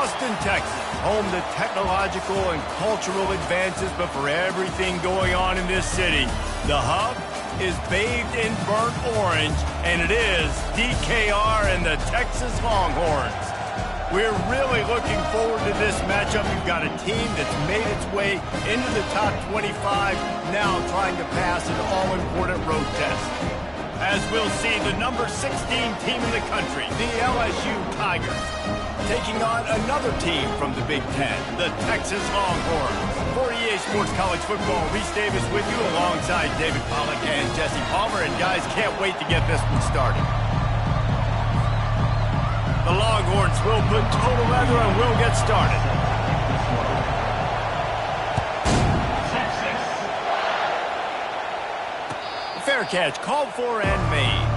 Austin, Texas, home to technological and cultural advances, but for everything going on in this city, the hub is bathed in burnt orange, and it is DKR and the Texas Longhorns. We're really looking forward to this matchup. You've got a team that's made its way into the top 25, now trying to pass an all-important road test. As we'll see, the number 16 team in the country, the LSU Tigers, taking on another team from the Big Ten, the Texas Longhorns. For EA Sports College Football, Reese Davis with you alongside David Pollack and Jesse Palmer. And guys, can't wait to get this one started. The Longhorns will put total leather and we'll get started. Fair catch, called for and made.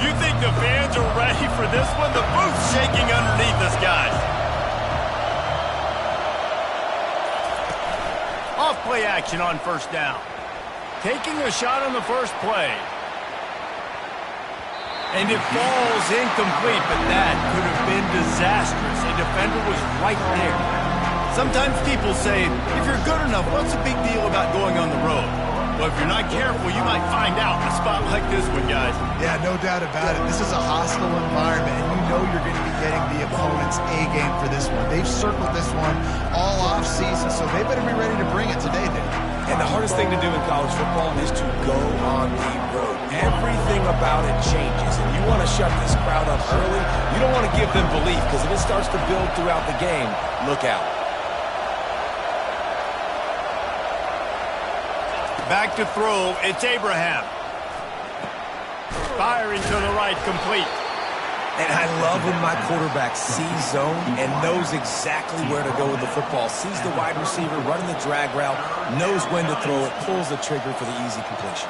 You think the fans are ready for this one? The booth's shaking underneath us, guys. Off-play action on first down. Taking a shot on the first play. And it falls incomplete, but that could have been disastrous. A defender was right there. Sometimes people say, if you're good enough, what's the big deal about going on the road? Well, if you're not careful, you might find out in a spot like this one, guys. Yeah, no doubt about it. This is a hostile environment, and you know you're going to be getting the opponent's A-game for this one. They've circled this one all off-season, so they better be ready to bring it today, Dave. And the hardest thing to do in college football is to go on the road. Everything about it changes, and you want to shut this crowd up early. You don't want to give them belief, because if it starts to build throughout the game, look out. Back to throw, it's Abraham. Firing to the right, complete. And I love when my quarterback sees zone and knows exactly where to go with the football. Sees the wide receiver running the drag route, knows when to throw it, pulls the trigger for the easy completion.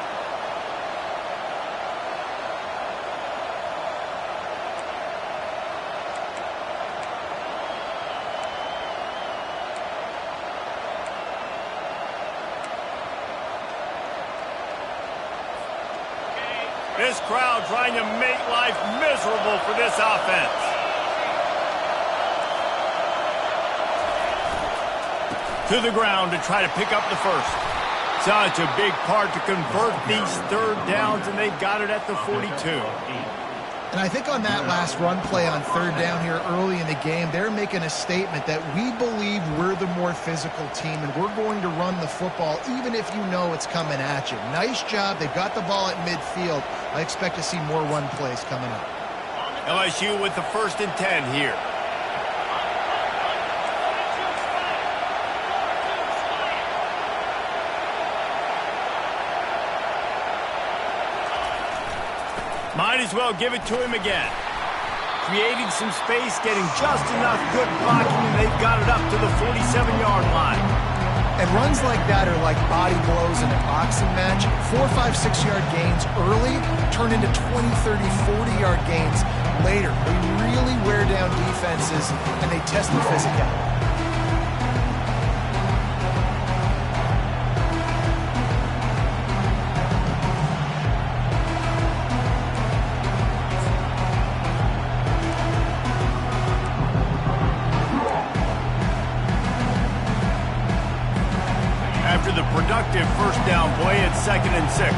This crowd trying to make life miserable for this offense. To the ground to try to pick up the first. Such a big part to convert these third downs, and they've got it at the 42. And I think on that last run play on third down here early in the game, they're making a statement that we believe we're the more physical team and we're going to run the football even if you know it's coming at you. Nice job. They've got the ball at midfield. I expect to see more run plays coming up. LSU with the 1st and 10 here. Might as well give it to him again. Creating some space, getting just enough good blocking, and they've got it up to the 47-yard line. And runs like that are like body blows in a boxing match. 4, 5, 6-yard gains early turn into 20, 30, 40-yard gains later. They really wear down defenses, and they test the physicality. After the productive first down play, it's 2nd and 6.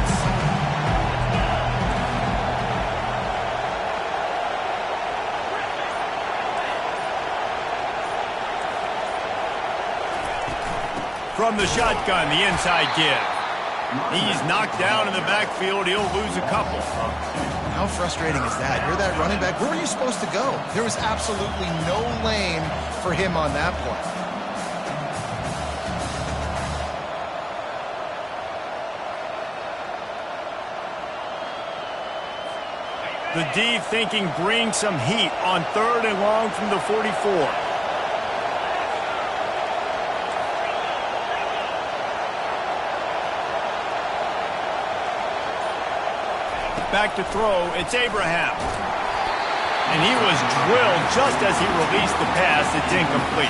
From the shotgun, the inside give. He's knocked down in the backfield. He'll lose a couple. How frustrating is that? You're that running back. Where were you supposed to go? There was absolutely no lane for him on that play. The D thinking bring some heat on 3rd and long from the 44. Back to throw, it's Abraham. And he was drilled just as he released the pass. It's incomplete.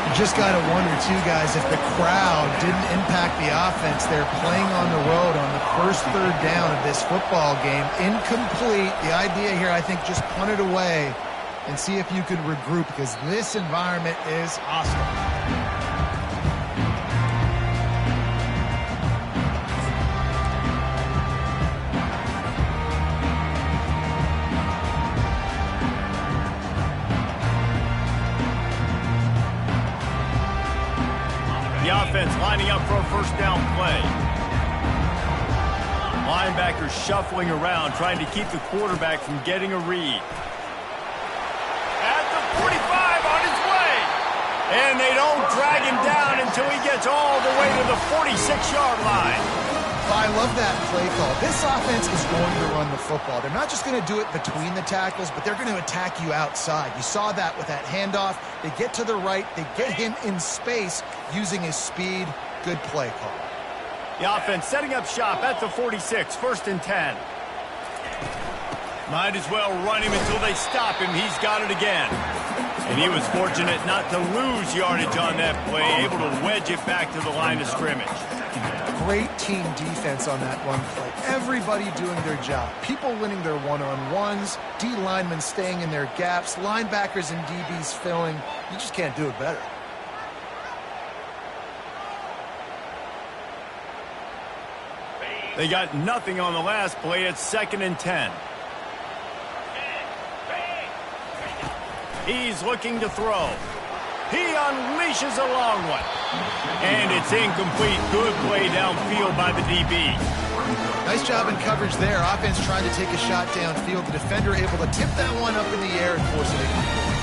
You just got to wonder, too, guys, if the crowd didn't impact the offense. They're playing on the road on the first third down of this football game. Incomplete. The idea here, I think, just punt it away and see if you can regroup, because this environment is hostile. The offense lining up for a first down play. Linebackers shuffling around, trying to keep the quarterback from getting a read. At the 45, on his way. And they don't drag him down until he gets all the way to the 46-yard line. I love that play call. This offense is going to run the football. They're not just going to do it between the tackles, but they're going to attack you outside. You saw that with that handoff. They get to the right. They get him in space using his speed. Good play call. The offense setting up shop at the 46, 1st and 10. Might as well run him until they stop him. He's got it again. And he was fortunate not to lose yardage on that play, able to wedge it back to the line of scrimmage. Great team defense on that run play. Everybody doing their job. People winning their one-on-ones, D linemen staying in their gaps, linebackers and DBs filling. You just can't do it better. They got nothing on the last play. It's 2nd and 10. He's looking to throw. He unleashes a long one. And it's incomplete. Good play downfield by the DB. Nice job in coverage there. Offense trying to take a shot downfield. The defender able to tip that one up in the air and force it incomplete.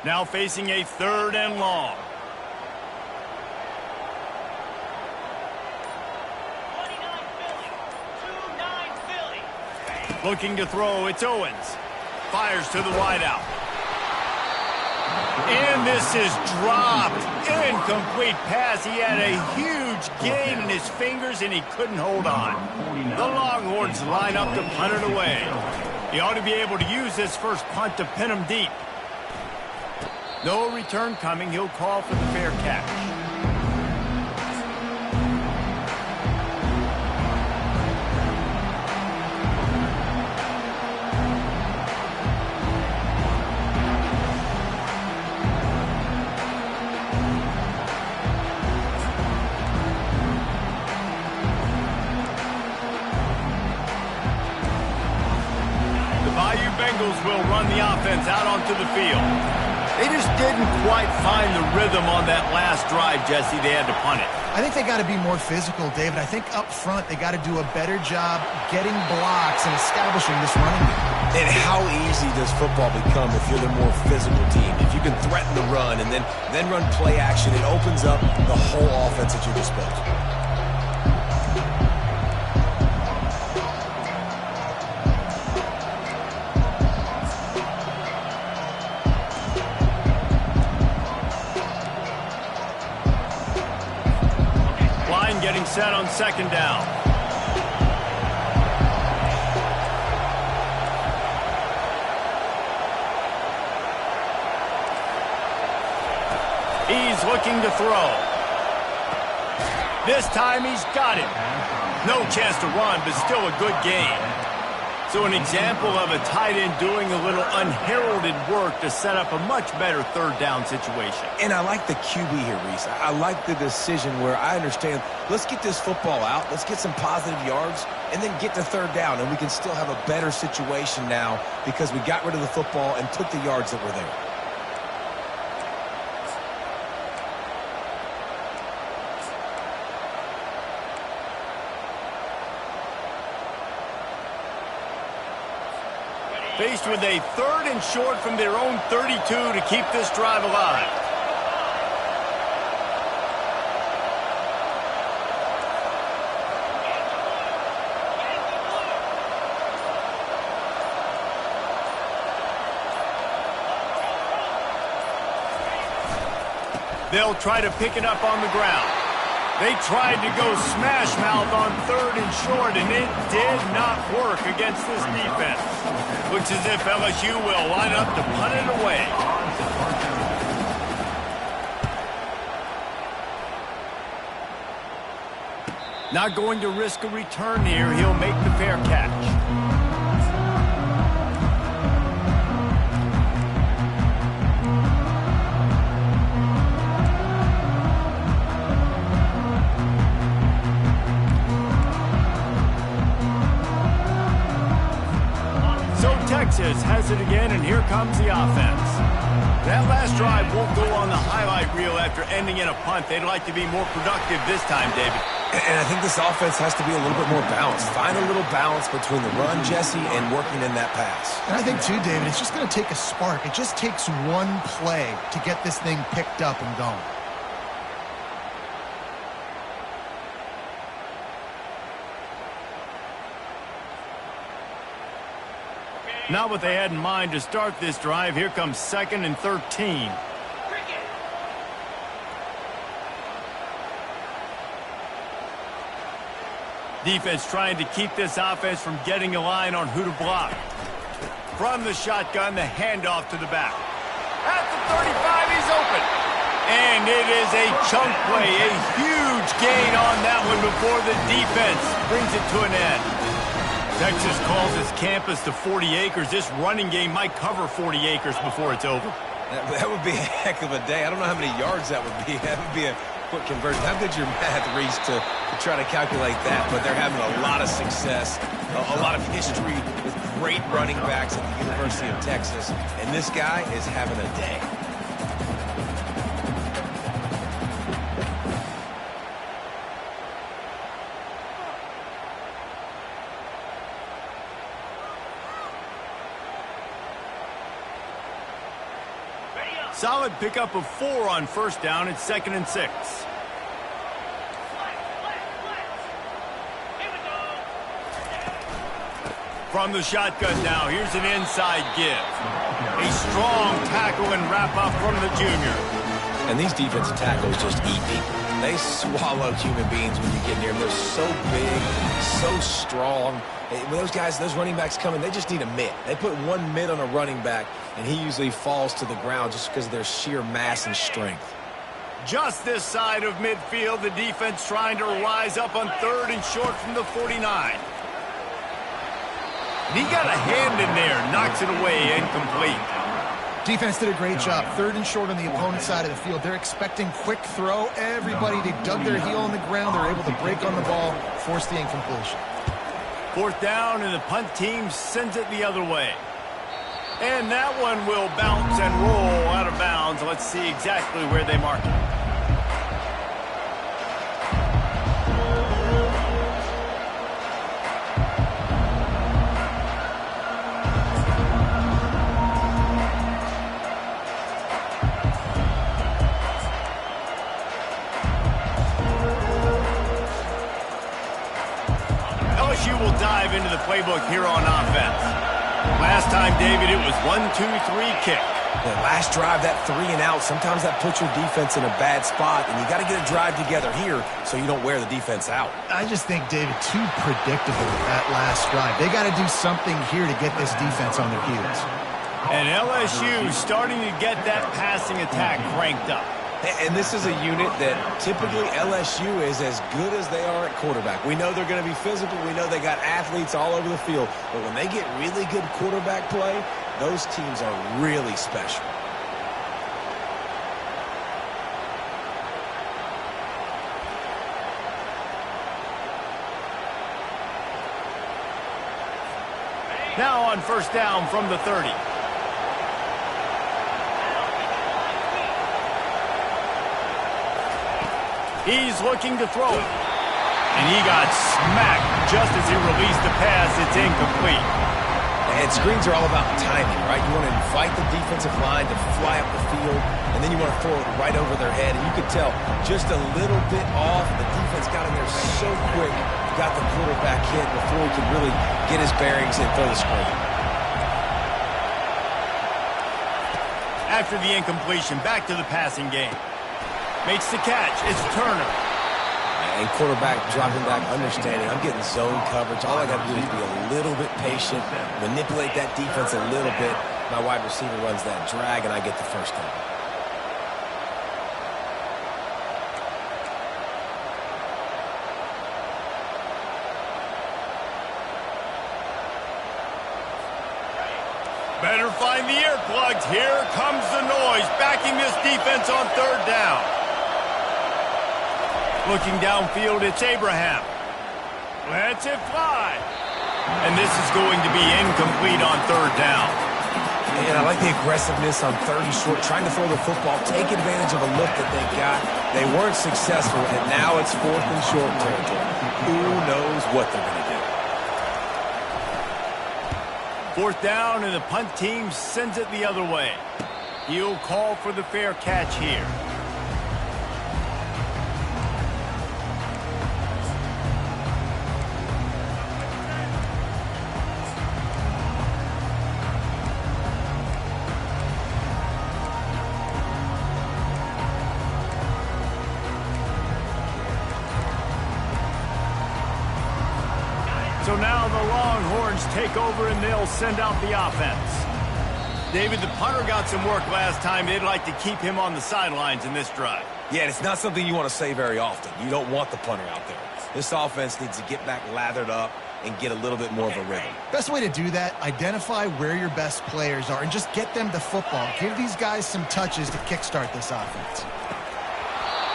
Now facing a 3rd and long. Looking to throw, it's Owens. Fires to the wideout. And this is dropped. Incomplete pass. He had a huge gain in his fingers and he couldn't hold on. The Longhorns line up to punt it away. He ought to be able to use this first punt to pin him deep. No return coming. He'll call for the fair catch. The Bayou Bengals will run the offense out onto the field. They just didn't quite find the rhythm on that last drive, Jesse. They had to punt it. I think they got to be more physical, David. I think up front they got to do a better job getting blocks and establishing this running game. And how easy does football become if you're the more physical team? If you can threaten the run and then run play action, it opens up the whole offense at your disposal. Getting set on 2nd down. He's looking to throw. This time he's got it. No chance to run, but still a good gain. So an example of a tight end doing a little unheralded work to set up a much better 3rd down situation. And I like the QB here, Reese. I like the decision where I understand, let's get this football out, let's get some positive yards, and then get to 3rd down, and we can still have a better situation now because we got rid of the football and took the yards that were there. Faced with a 3rd and short from their own 32 to keep this drive alive. They'll try to pick it up on the ground. They tried to go smash mouth on 3rd and short, and it did not work against this defense. Looks as if LSU will line up to punt it away. Not going to risk a return here. He'll make the fair catch. Texas has it again, and here comes the offense. That last drive won't go on the highlight reel after ending in a punt. They'd like to be more productive this time, David. And I think this offense has to be a little bit more balanced. Find a little balance between the run, Jesse, and working in that pass. And I think, too, David, it's just going to take a spark. It just takes one play to get this thing picked up and going. Not what they had in mind to start this drive. Here comes 2nd and 13. Defense trying to keep this offense from getting a line on who to block. From the shotgun, the handoff to the back. At the 35, he's open. And it is a chunk play, a huge gain on that one before the defense brings it to an end. Texas calls his campus to 40 acres. This running game might cover 40 acres before it's over. That would be a heck of a day. I don't know how many yards that would be. That would be a quick conversion. How good's your math, Reese, to try to calculate that? But they're having a lot of success, a lot of history with great running backs at the University of Texas. And this guy is having a day. Solid pickup of 4 on 1st down. It's 2nd and 6. From the shotgun now, here's an inside give. A strong tackle and wrap up from the junior. And these defensive tackles just eat people. They swallow human beings when you get near them. They're so big, so strong. When those guys, those running backs come in, they just need a mitt. They put one mitt on a running back, and he usually falls to the ground just because of their sheer mass and strength. Just this side of midfield, the defense trying to rise up on 3rd and short from the 49. And he got a hand in there, knocks it away, incomplete. Defense did a great job. 3rd and short on the opponent's side of the field. They're expecting quick throw. Everybody, they dug their heel on the ground. They're able to break on the ball, force the incompletion. 4th down, and the punt team sends it the other way. And that one will bounce and roll out of bounds. Let's see exactly where they mark it. LSU will dive into the playbook here on offense. Last time, David, it was 1-2-3 kick. The last drive, that 3 and out, sometimes that puts your defense in a bad spot, and you got to get a drive together here so you don't wear the defense out. I just think, David, too predictable that last drive. They got to do something here to get this defense on their heels. And LSU starting to get that passing attack cranked up. And this is a unit that typically LSU is as good as they are at quarterback. We know they're going to be physical. We know they got athletes all over the field. But when they get really good quarterback play, those teams are really special. Now on 1st down from the 30. He's looking to throw it. And he got smacked just as he released the pass. It's incomplete. And screens are all about timing, right? You want to invite the defensive line to fly up the field, and then you want to throw it right over their head. And you could tell just a little bit off. The defense got in there so quick, got the quarterback hit before he could really get his bearings and throw the screen. After the incompletion, back to the passing game. Makes the catch. It's Turner. And quarterback dropping back, understanding I'm getting zone coverage. All I got to do is be a little bit patient, manipulate that defense a little bit. My wide receiver runs that drag, and I get the first down. Better find the earplugs. Here comes the noise, backing this defense on third down. Looking downfield, it's Abraham. Lets it fly. And this is going to be incomplete on third down. Man, I like the aggressiveness on third and short, trying to throw the football, take advantage of a look that they got. They weren't successful, and now it's fourth and short territory. Who knows what they're going to do? Fourth down, and the punt team sends it the other way. He'll call for the fair catch here. So now the Longhorns take over and they'll send out the offense. David, the punter got some work last time. They'd like to keep him on the sidelines in this drive. Yeah, it's not something you want to say very often. You don't want the punter out there. This offense needs to get back lathered up and get a little bit more of a rhythm. Best way to do that, identify where your best players are and just get them the football. Give these guys some touches to kickstart this offense.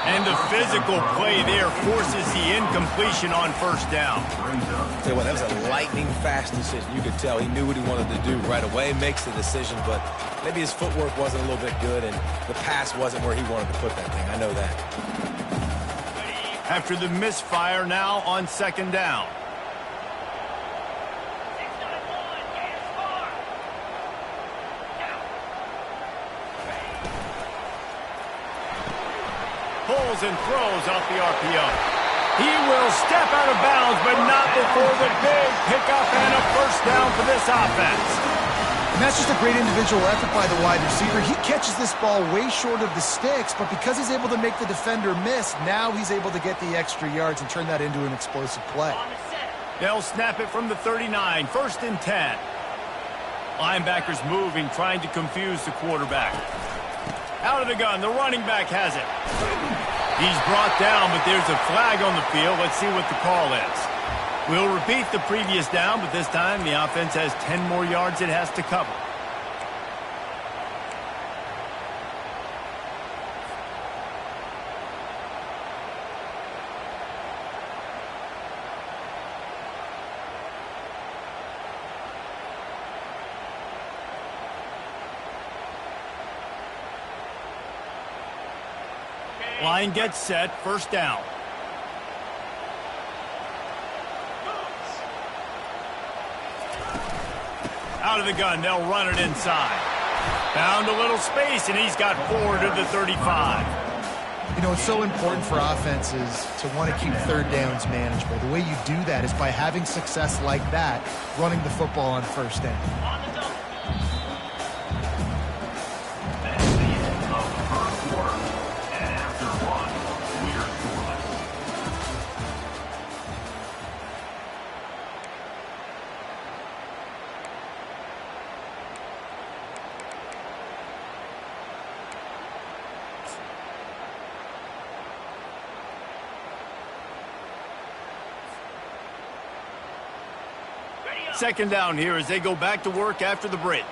And the physical play there forces the incompletion on first down. Tell you what, that was a lightning-fast decision. You could tell he knew what he wanted to do right away, makes the decision, but maybe his footwork wasn't a little bit good, and the pass wasn't where he wanted to put that thing. I know that. After the misfire, now on second down. Pulls and throws off the RPO. He will step out of bounds, but not before the big pickup and a first down for this offense. And that's just a great individual effort by the wide receiver. He catches this ball way short of the sticks, but because he's able to make the defender miss, now he's able to get the extra yards and turn that into an explosive play. They'll snap it from the 39, first and 10. Linebackers moving, trying to confuse the quarterback. Out of the gun, the running back has it. He's brought down, but there's a flag on the field. Let's see what the call is. We'll repeat the previous down, but this time the offense has 10 more yards it has to cover. Line gets set, first down. Out of the gun, they'll run it inside. Found a little space, and he's got 4 to the 35. You know, it's so important for offenses to want to keep third downs manageable. The way you do that is by having success like that, running the football on first down. Second down here as they go back to work after the break.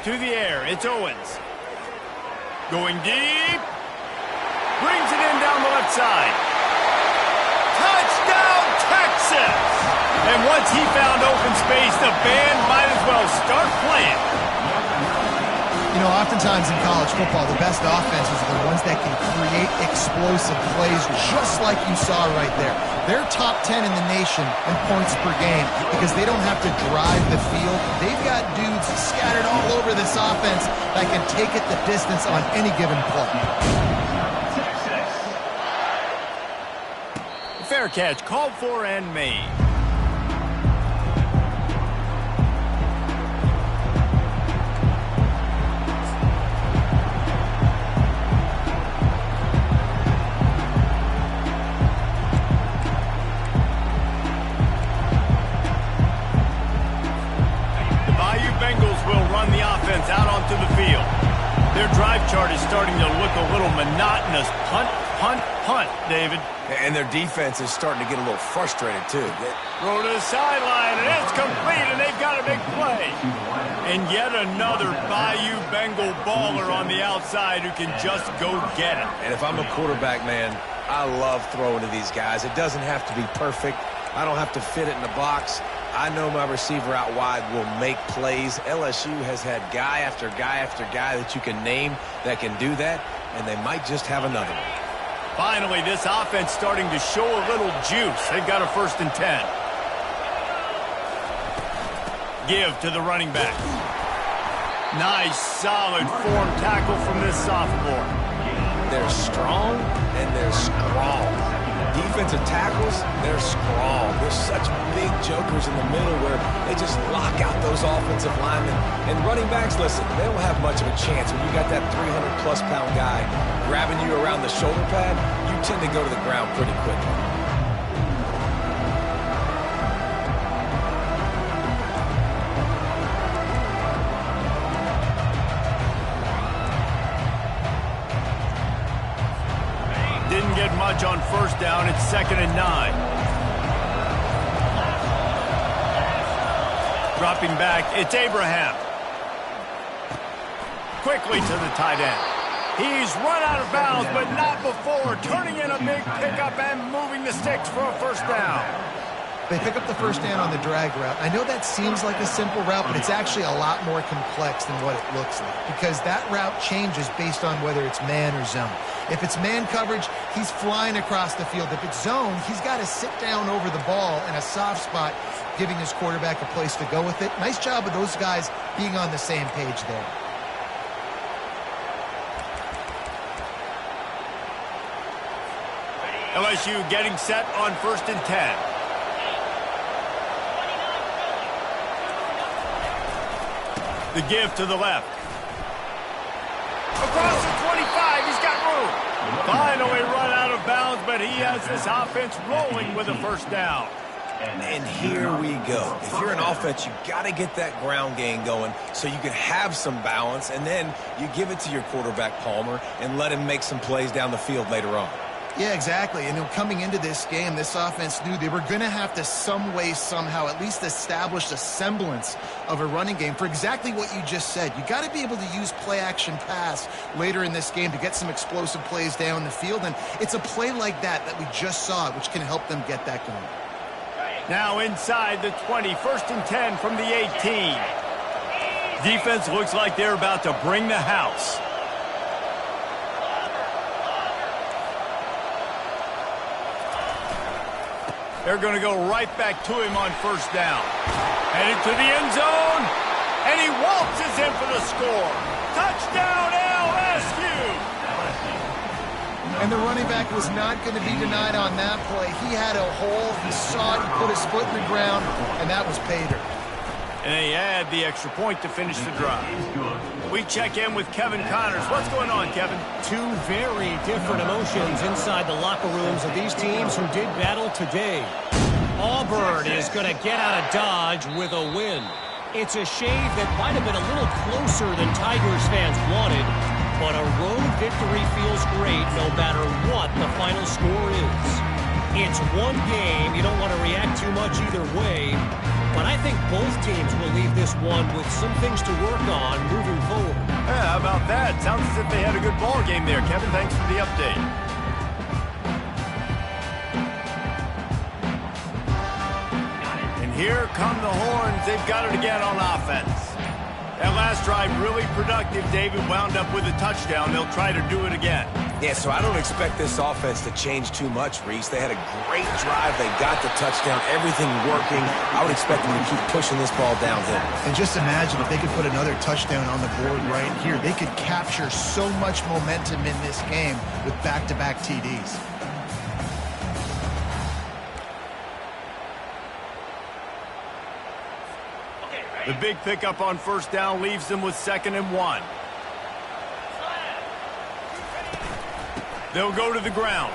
To the air, it's Owens. Going deep. Brings it in down the left side. Touchdown, Texas! And once he found open space, the band might as well start playing. You know, oftentimes in college football, the best offenses are the ones that can create explosive plays just like you saw right there. They're top 10 in the nation in points per game because they don't have to drive the field. They've got dudes scattered all over this offense that can take it the distance on any given play. Fair catch called for and made. starting to look a little monotonous. Punt, punt, punt, David. And their defense is starting to get a little frustrated, too. Throw to the sideline, and it's complete, and they've got a big play. And yet another Bayou Bengal baller on the outside who can just go get it. And if I'm a quarterback, man, I love throwing to these guys. It doesn't have to be perfect. I don't have to fit it in the box. I know my receiver out wide will make plays. LSU has had guy after guy after guy that you can name that can do that, and they might just have another one. Finally, this offense starting to show a little juice. They've got a 1st and 10. Give to the running back. Nice, solid form tackle from this sophomore. They're strong, and they're strong. Defensive tackles, they're strong. They're such big jokers in the middle where they just lock out those offensive linemen. And running backs, listen, they don't have much of a chance. When you got that 300-plus pound guy grabbing you around the shoulder pad, you tend to go to the ground pretty quickly. Didn't get much on 1st down. It's 2nd and 9. Dropping back, it's Abraham. Quickly to the tight end. He's run out of bounds, but not before turning in a big pickup and moving the sticks for a 1st down. They pick up the 1st down on the drag route. I know that seems like a simple route, but it's actually a lot more complex than what it looks like because that route changes based on whether it's man or zone. If it's man coverage, he's flying across the field. If it's zone, he's got to sit down over the ball in a soft spot, giving his quarterback a place to go with it. Nice job of those guys being on the same page there. LSU getting set on 1st and 10. The give to the left. Across the 25, he's got room. Finally run out of bounds, but he has this offense rolling with a 1st down. And here we go. If you're an offense, you got to get that ground game going so you can have some balance, and then you give it to your quarterback, Palmer, and let him make some plays down the field later on. Yeah, exactly. And coming into this game, this offense knew they were going to have to some way, somehow, at least establish a semblance of a running game for exactly what you just said. You got to be able to use play-action pass later in this game to get some explosive plays down the field. And it's a play like that we just saw, which can help them get that going. Now inside the 20, 1st and 10 from the 18. Defense looks like they're about to bring the house. They're going to go right back to him on 1st down. Headed to the end zone, and he waltzes in for the score. Touchdown, LSU! And the running back was not going to be denied on that play. He had a hole, he saw it, he put his foot in the ground, and that was pay dirt. And they add the extra point to finish the drive. We check in with Kevin Connors. What's going on, Kevin? Two very different emotions inside the locker rooms of these teams who did battle today. Auburn is going to get out of Dodge with a win. It's a shave that might have been a little closer than Tigers fans wanted, but a road victory feels great no matter what the final score is. It's one game. You don't want to react too much either way. But I think both teams will leave this one with some things to work on moving forward. Yeah, how about that? Sounds as if they had a good ball game there. Kevin, thanks for the update. And here come the horns. They've got it again on offense. That last drive really productive. David wound up with a touchdown. They'll try to do it again. Yeah, so I don't expect this offense to change too much, Reese. They had a great drive. They got the touchdown. Everything working. I would expect them to keep pushing this ball downhill. And just imagine if they could put another touchdown on the board right here. They could capture so much momentum in this game with back-to-back TDs. The big pickup on 1st down leaves them with 2nd and 1. They'll go to the ground.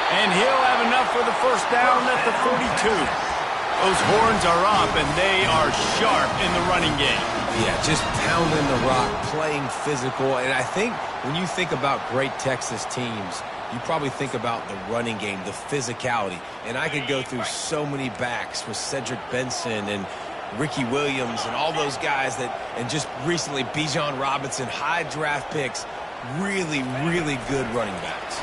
And he'll have enough for the 1st down at the 42. Those horns are up, and they are sharp in the running game. Yeah, just pounding the rock, playing physical. And I think when you think about great Texas teams, you probably think about the running game, the physicality. And I could go through so many backs with Cedric Benson and Ricky Williams and all those guys that, and just recently Bijan Robinson, high draft picks, really, really good running backs.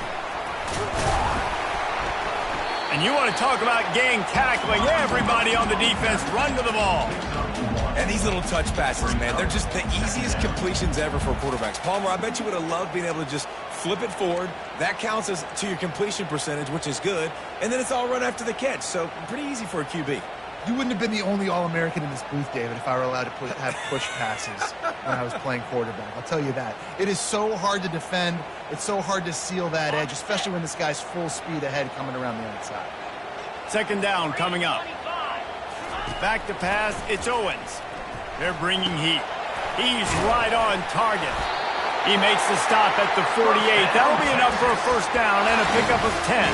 And you want to talk about gang tackling, everybody on the defense run to the ball. And these little touch passes, man, they're just the easiest completions ever for quarterbacks. Palmer, I bet you would have loved being able to just flip it forward. That counts as to your completion percentage, which is good. And then it's all run after the catch, so pretty easy for a QB. You wouldn't have been the only All-American in this booth, David, if I were allowed to have push passes when I was playing quarterback. I'll tell you that. It is so hard to defend. It's so hard to seal that edge, especially when this guy's full speed ahead coming around the outside. Second down coming up. Back to pass, it's Owens. They're bringing heat. He's right on target. He makes the stop at the 48. That'll be enough for a first down and a pickup of 10.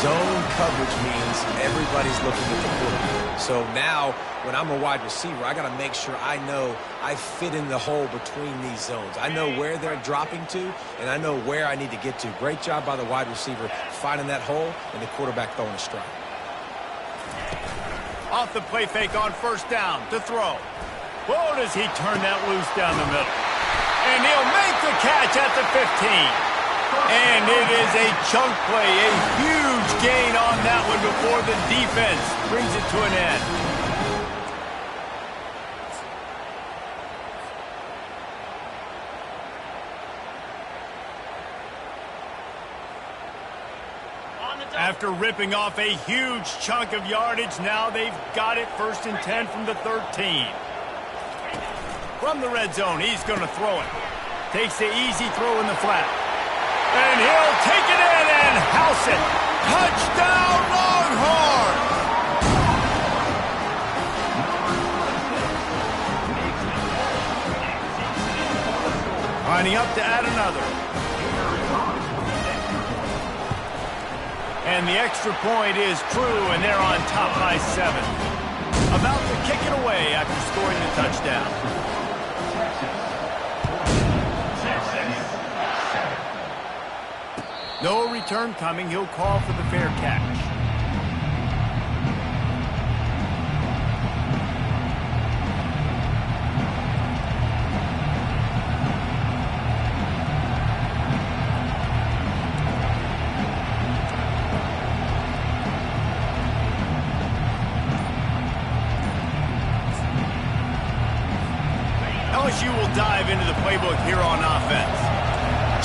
Zone coverage means everybody's looking at the quarterback. So now, when I'm a wide receiver, I got to make sure I know I fit in the hole between these zones. I know where they're dropping to, and I know where I need to get to. Great job by the wide receiver finding that hole, and the quarterback throwing a strike. Off the play fake on first down to throw. Whoa, does he turn that loose down the middle. And he'll make the catch at the 15. And it is a chunk play, a huge gain on that one before the defense brings it to an end. After ripping off a huge chunk of yardage, now they've got it first and 10 from the 13. From the red zone, he's going to throw it. Takes the easy throw in the flat. And he'll take it in and house it. Touchdown, Longhorns! Lining up to add another. And the extra point is true, and they're on top by 7. About to kick it away after scoring the touchdown. No return coming. He'll call for the fair catch. LSU will dive into the playbook here on offense.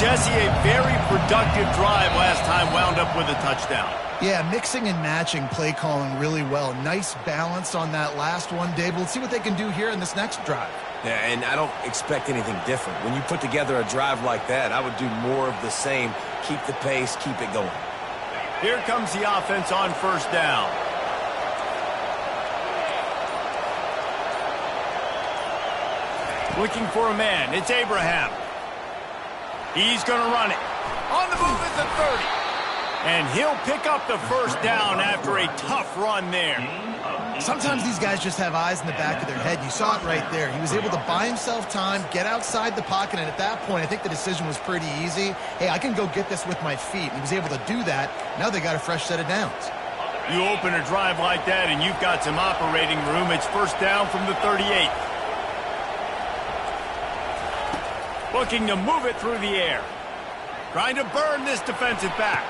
Jesse, a very productive drive last time wound up with a touchdown. Yeah, mixing and matching play calling really well. Nice balance on that last one, Dave. Let's see what they can do here in this next drive. Yeah, and I don't expect anything different. When you put together a drive like that, I would do more of the same. Keep the pace, keep it going. Here comes the offense on first down. Looking for a man. It's Abraham. He's going to run it. On the move at the 30. And he'll pick up the first down after a tough run there. Sometimes these guys just have eyes in the back of their head. You saw it right there. He was able to buy himself time, get outside the pocket, and at that point, I think the decision was pretty easy. Hey, I can go get this with my feet. And he was able to do that. Now they got a fresh set of downs. You open a drive like that, and you've got some operating room. It's first down from the 38. Looking to move it through the air. Trying to burn this defensive back.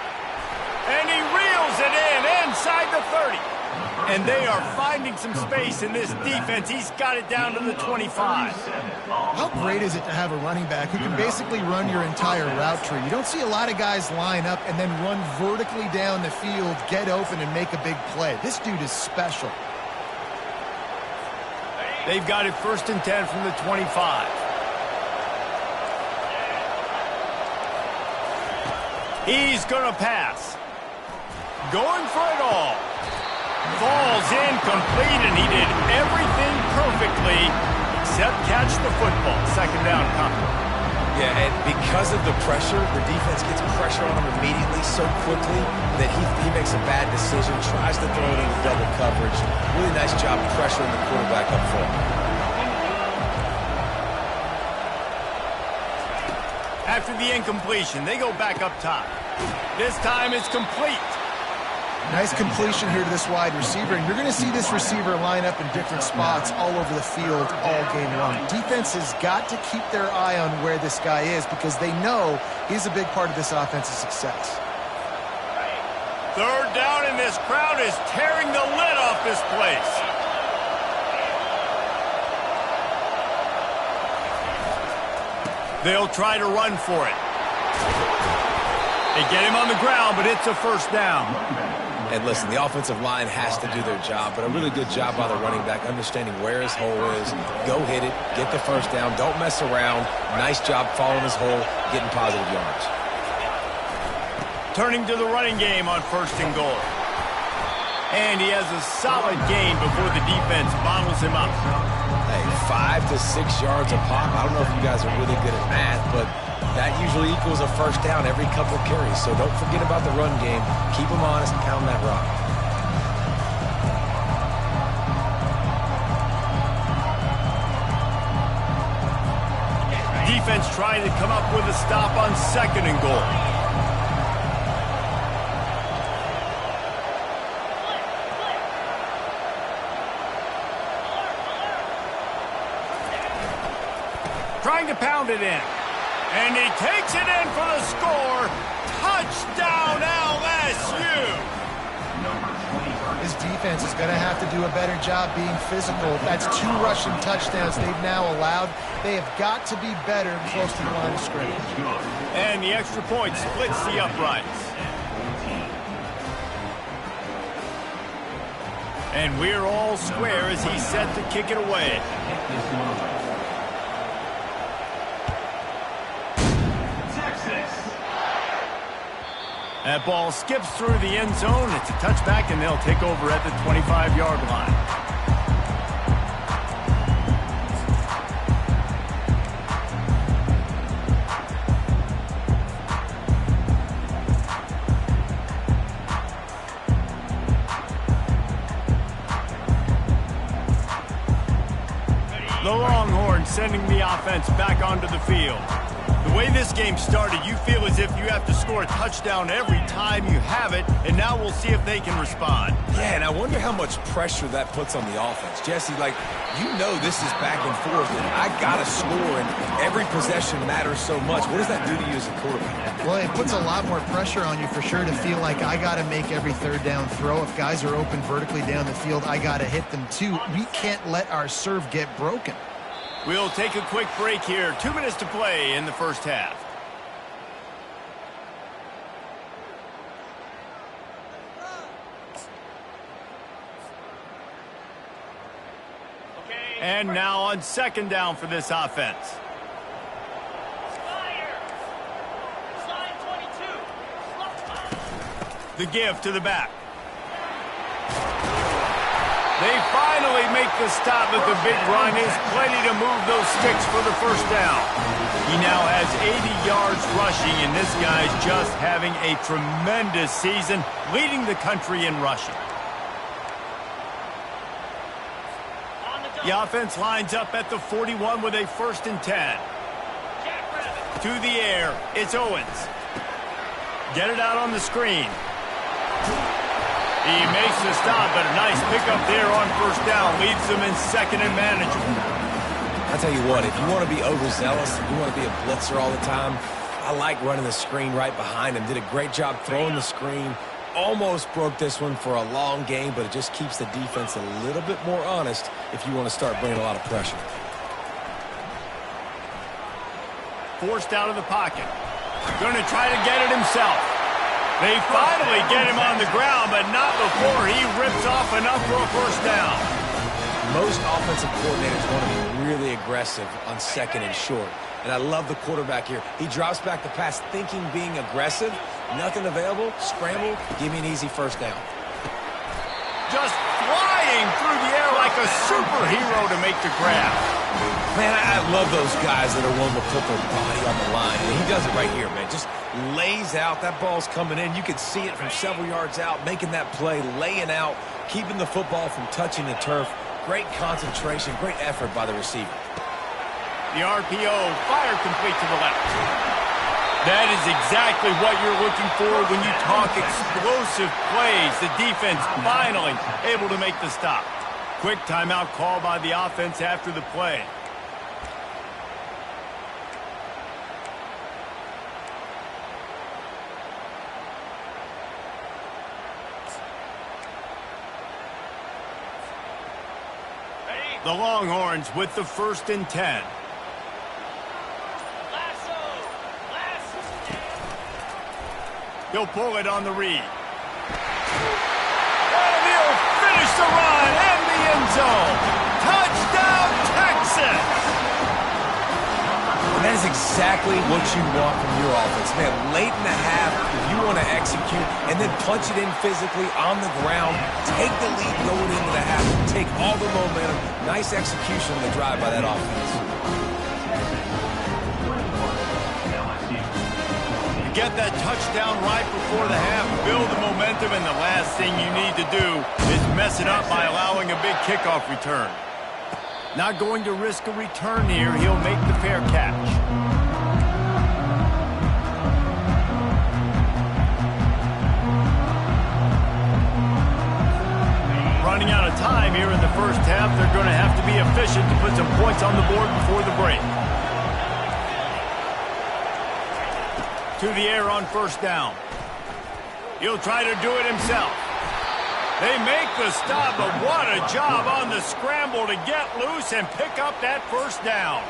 And he reels it in inside the 30. And they are finding some space in this defense. He's got it down to the 25. How great is it to have a running back who can basically run your entire route tree? You don't see a lot of guys line up and then run vertically down the field, get open, and make a big play. This dude is special. They've got it first and 10 from the 25. He's going to pass. Going for it all. Falls incomplete, and he did everything perfectly except catch the football. Second down coming. Yeah, and because of the pressure, the defense gets pressure on him immediately so quickly that he makes a bad decision, tries to throw it into double coverage. Really nice job pressuring the quarterback up front. After the incompletion, they go back up top. This time it's complete. Nice completion here to this wide receiver, and you're going to see this receiver line up in different spots all over the field all game long. Defense has got to keep their eye on where this guy is because they know he's a big part of this offensive success. Third down, and this crowd is tearing the lid off this place. They'll try to run for it. They get him on the ground, but it's a first down. And listen, the offensive line has to do their job, but a really good job by the running back understanding where his hole is. Go hit it, get the first down, don't mess around. Nice job following his hole, getting positive yards. Turning to the running game on 1st and goal. And he has a solid gain before the defense bottles him up. Hey, 5 to 6 yards a pop. I don't know if you guys are really good at math, but that usually equals a first down every couple carries. So don't forget about the run game. Keep them honest and pound that rock. Defense trying to come up with a stop on 2nd and goal. Trying to pound it in. And he takes it in for the score. Touchdown, LSU! His defense is going to have to do a better job being physical. That's 2 rushing touchdowns they've now allowed. They have got to be better close to the line of scrimmage. And the extra point splits the uprights. And we're all square as he's set to kick it away. That ball skips through the end zone. It's a touchback, and they'll take over at the 25-yard line. The Longhorns sending the offense back onto the field. The way this game started, you feel as if you have to score a touchdown every time you have it, and now we'll see if they can respond. Yeah, and I wonder how much pressure that puts on the offense. Jesse, like, you know this is back and forth, and I got to score, and every possession matters so much. What does that do to you as a quarterback? Well, it puts a lot more pressure on you for sure to feel like I got to make every third down throw. If guys are open vertically down the field, I got to hit them too. We can't let our serve get broken. We'll take a quick break here. 2 minutes to play in the first half. And now on 2nd down for this offense. The give to the back. They finally make the stop at the big run. Is plenty to move those sticks for the first down. He now has 80 yards rushing, and this guy's just having a tremendous season, leading the country in rushing. The offense lines up at the 41 with a 1st and 10. To the air, it's Owens. Get it out on the screen. He makes the stop, but a nice pickup there on 1st down. Leaves them in 2nd and manageable. I tell you what, if you want to be overzealous, if you want to be a blitzer all the time, I like running the screen right behind him. Did a great job throwing the screen. Almost broke this one for a long game, but it just keeps the defense a little bit more honest if you want to start bringing a lot of pressure. Forced out of the pocket. Going to try to get it himself. They finally get him on the ground, but not before he rips off enough for a 1st down. Most offensive coordinators want to be really aggressive on 2nd and short. And I love the quarterback here. He drops back the pass thinking being aggressive. Nothing available. Scramble. Give me an easy 1st down. Just flying through the air like a superhero to make the grab. Man, I love those guys that are willing to put their body on the line. And he does it right here, man. Just lays out. That ball's coming in. You can see it from several yards out, making that play, laying out, keeping the football from touching the turf. Great concentration, great effort by the receiver. The RPO fired complete to the left. That is exactly what you're looking for when you talk explosive plays. The defense finally able to make the stop. Quick timeout call by the offense after the play. The Longhorns with the 1st and 10. He'll pull it on the read. And he'll finish the run in the end zone. Touchdown, Texas! And that is exactly what you want from your offense. Man, late in the half, if you want to execute and then punch it in physically on the ground, take the lead going into the half, take all the momentum. Nice execution on the drive by that offense. Get that touchdown right before the half, build the momentum, and the last thing you need to do is mess it up by allowing a big kickoff return. Not going to risk a return here. He'll make the fair catch. Running out of time here in the first half. They're going to have to be efficient to put some points on the board before the break. To the air on 1st down. He'll try to do it himself. They make the stop, but what a job on the scramble to get loose and pick up that 1st down.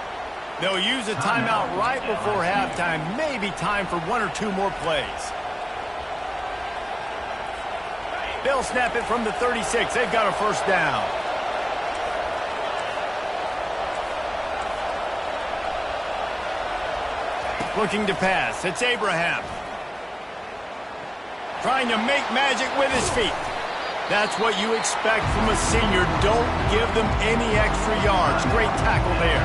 They'll use a timeout right before halftime. Maybe time for 1 or 2 more plays. They'll snap it from the 36. They've got a 1st down. Looking to pass. It's Abraham. Trying to make magic with his feet. That's what you expect from a senior. Don't give them any extra yards. Great tackle there.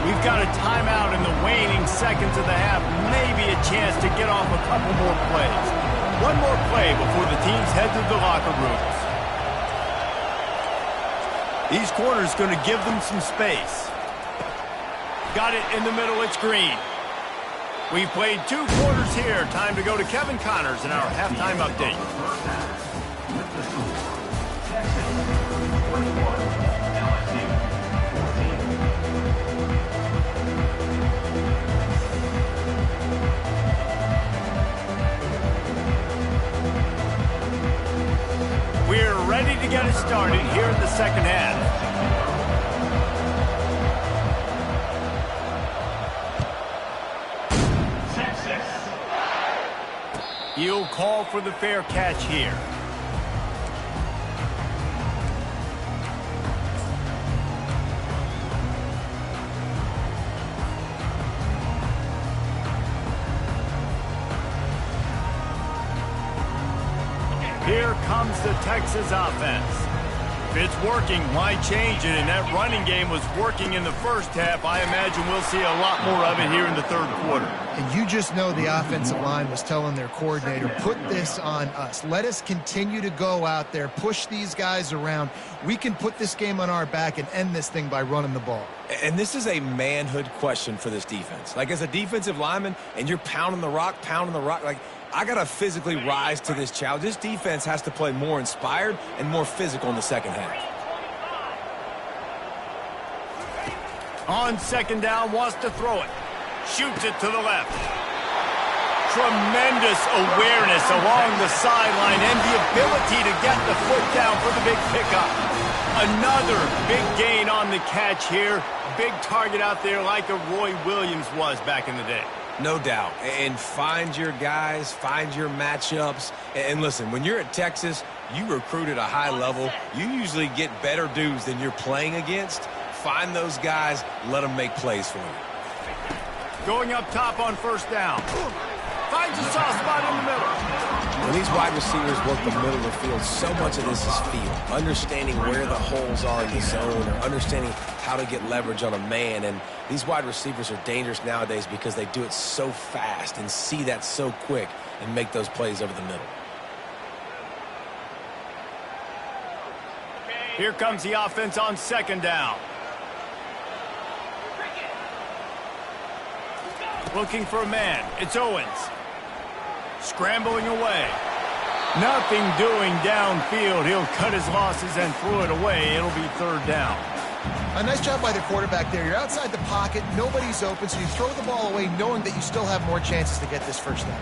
We've got a timeout in the waning seconds of the half. Maybe a chance to get off a couple more plays. 1 more play before the teams head to the locker rooms. These corners going to give them some space. Got it in the middle. It's Green. We've played 2 quarters here. Time to go to Kevin Connors in our halftime update. We're ready to get it started here in the second half. He'll call for the fair catch here. Here comes the Texas offense. If it's working, why change it? And that running game was working in the first half. I imagine we'll see a lot more of it here in the 3rd quarter. And you just know the offensive line was telling their coordinator, put this on us. Let us continue to go out there, push these guys around. We can put this game on our back and end this thing by running the ball. And this is a manhood question for this defense. Like, as a defensive lineman, and you're pounding the rock, like, I got to physically rise to this challenge. This defense has to play more inspired and more physical in the second half. On 2nd down, wants to throw it. Shoots it to the left. Tremendous awareness along the sideline and the ability to get the foot down for the big pickup. Another big gain on the catch here. Big target out there like a Roy Williams was back in the day. No doubt. And find your guys, find your matchups. And listen, when you're at Texas, you recruit at a high level. You usually get better dudes than you're playing against. Find those guys, let them make plays for you. Going up top on 1st down. Finds a soft spot in the middle. When these wide receivers work the middle of the field, so much of this is feel. Understanding where the holes are in the zone, or understanding how to get leverage on a man. And these wide receivers are dangerous nowadays because they do it so fast and see that so quick and make those plays over the middle. Here comes the offense on 2nd down. looking for a man. It's Owens. Scrambling away. Nothing doing downfield. He'll cut his losses and throw it away. It'll be third down. A nice job by the quarterback there. You're outside the pocket. Nobody's open, so you throw the ball away knowing that you still have more chances to get this first down.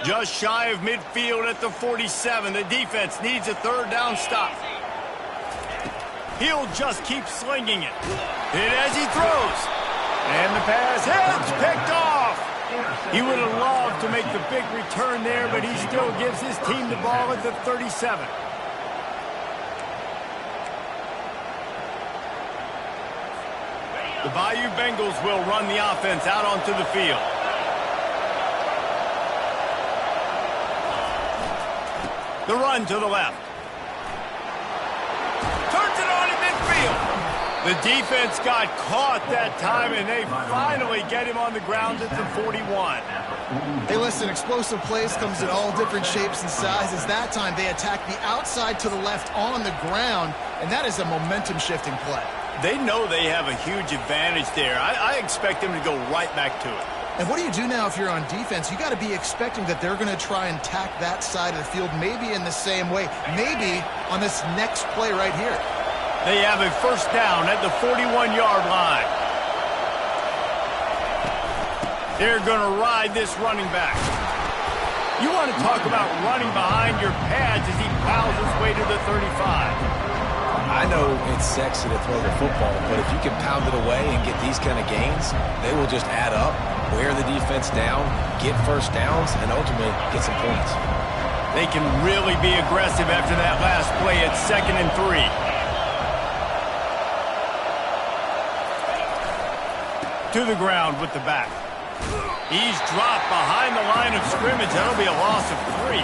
Just shy of midfield at the 47. The defense needs a third down stop. He'll just keep slinging it. Hit as he throws. And the pass hits, picked off. He would have loved to make the big return there, but he still gives his team the ball at the 37. The Bayou Bengals will run the offense out onto the field. The run to the left. Turns it on in midfield. The defense got caught that time, and they finally get him on the ground at the 41. Hey, listen, explosive plays comes in all different shapes and sizes. That time, they attack the outside to the left on the ground, and that is a momentum-shifting play. They know they have a huge advantage there. I expect them to go right back to it. And what do you do now if you're on defense? You got to be expecting that they're going to try and tack that side of the field, maybe in the same way, maybe on this next play right here. They have a first down at the 41-yard line. They're going to ride this running back. You want to talk about running behind your pads as he plows his way to the 35. I know it's sexy to throw the football, but if you can pound it away and get these kind of gains, they will just add up, wear the defense down, get first downs, and ultimately get some points. They can really be aggressive after that last play at 2nd and 3. To the ground with the back. He's dropped behind the line of scrimmage. That'll be a loss of 3.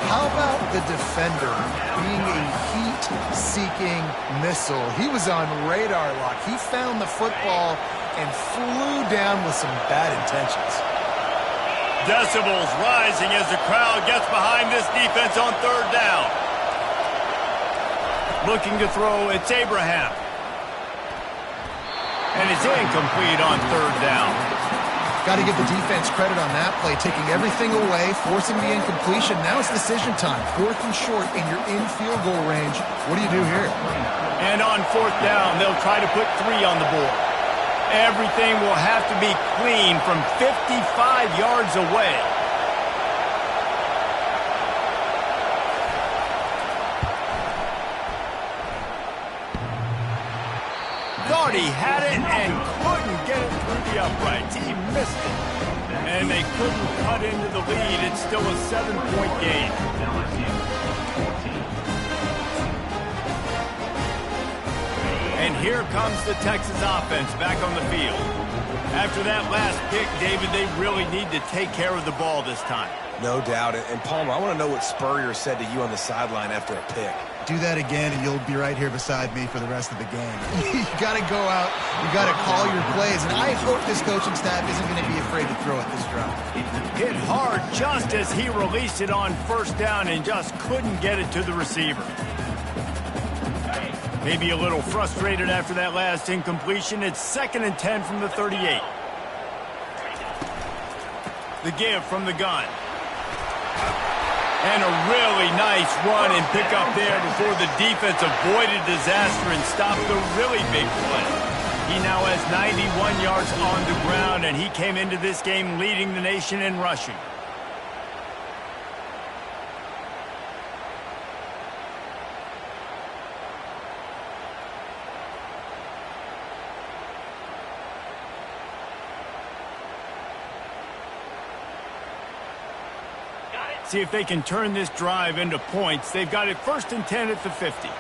How about the defender being a heat-seeking missile? He was on radar lock. He found the football and flew down with some bad intentions. Decibels rising as the crowd gets behind this defense on third down. Looking to throw, it's Abraham. And it's incomplete on third down. Got to give the defense credit on that play, taking everything away, forcing the incompletion. Now it's decision time. 4th and short, and you're in field goal range. What do you do here? And on 4th down, they'll try to put 3 on the board. Everything will have to be clean from 55 yards away. Thought he had it and couldn't get it through the uprights. He missed it. And they couldn't cut into the lead. It's still a 7-point game. And here comes the Texas offense back on the field. After that last pick, David, they really need to take care of the ball this time. No doubt. And Palmer, I want to know what Spurrier said to you on the sideline after a pick. Do that again, and you'll be right here beside me for the rest of the game. You got to go out. You got to call your plays. And I hope this coaching staff isn't going to be afraid to throw it this drive. Hit hard just as he released it on first down and just couldn't get it to the receiver. Maybe a little frustrated after that last incompletion. It's 2nd and 10 from the 38. The give from the gun. And a really nice run and pick up there before the defense avoided disaster and stopped the really big play. He now has 91 yards on the ground, and he came into this game leading the nation in rushing. See if they can turn this drive into points. They've got it 1st and 10 at the 50.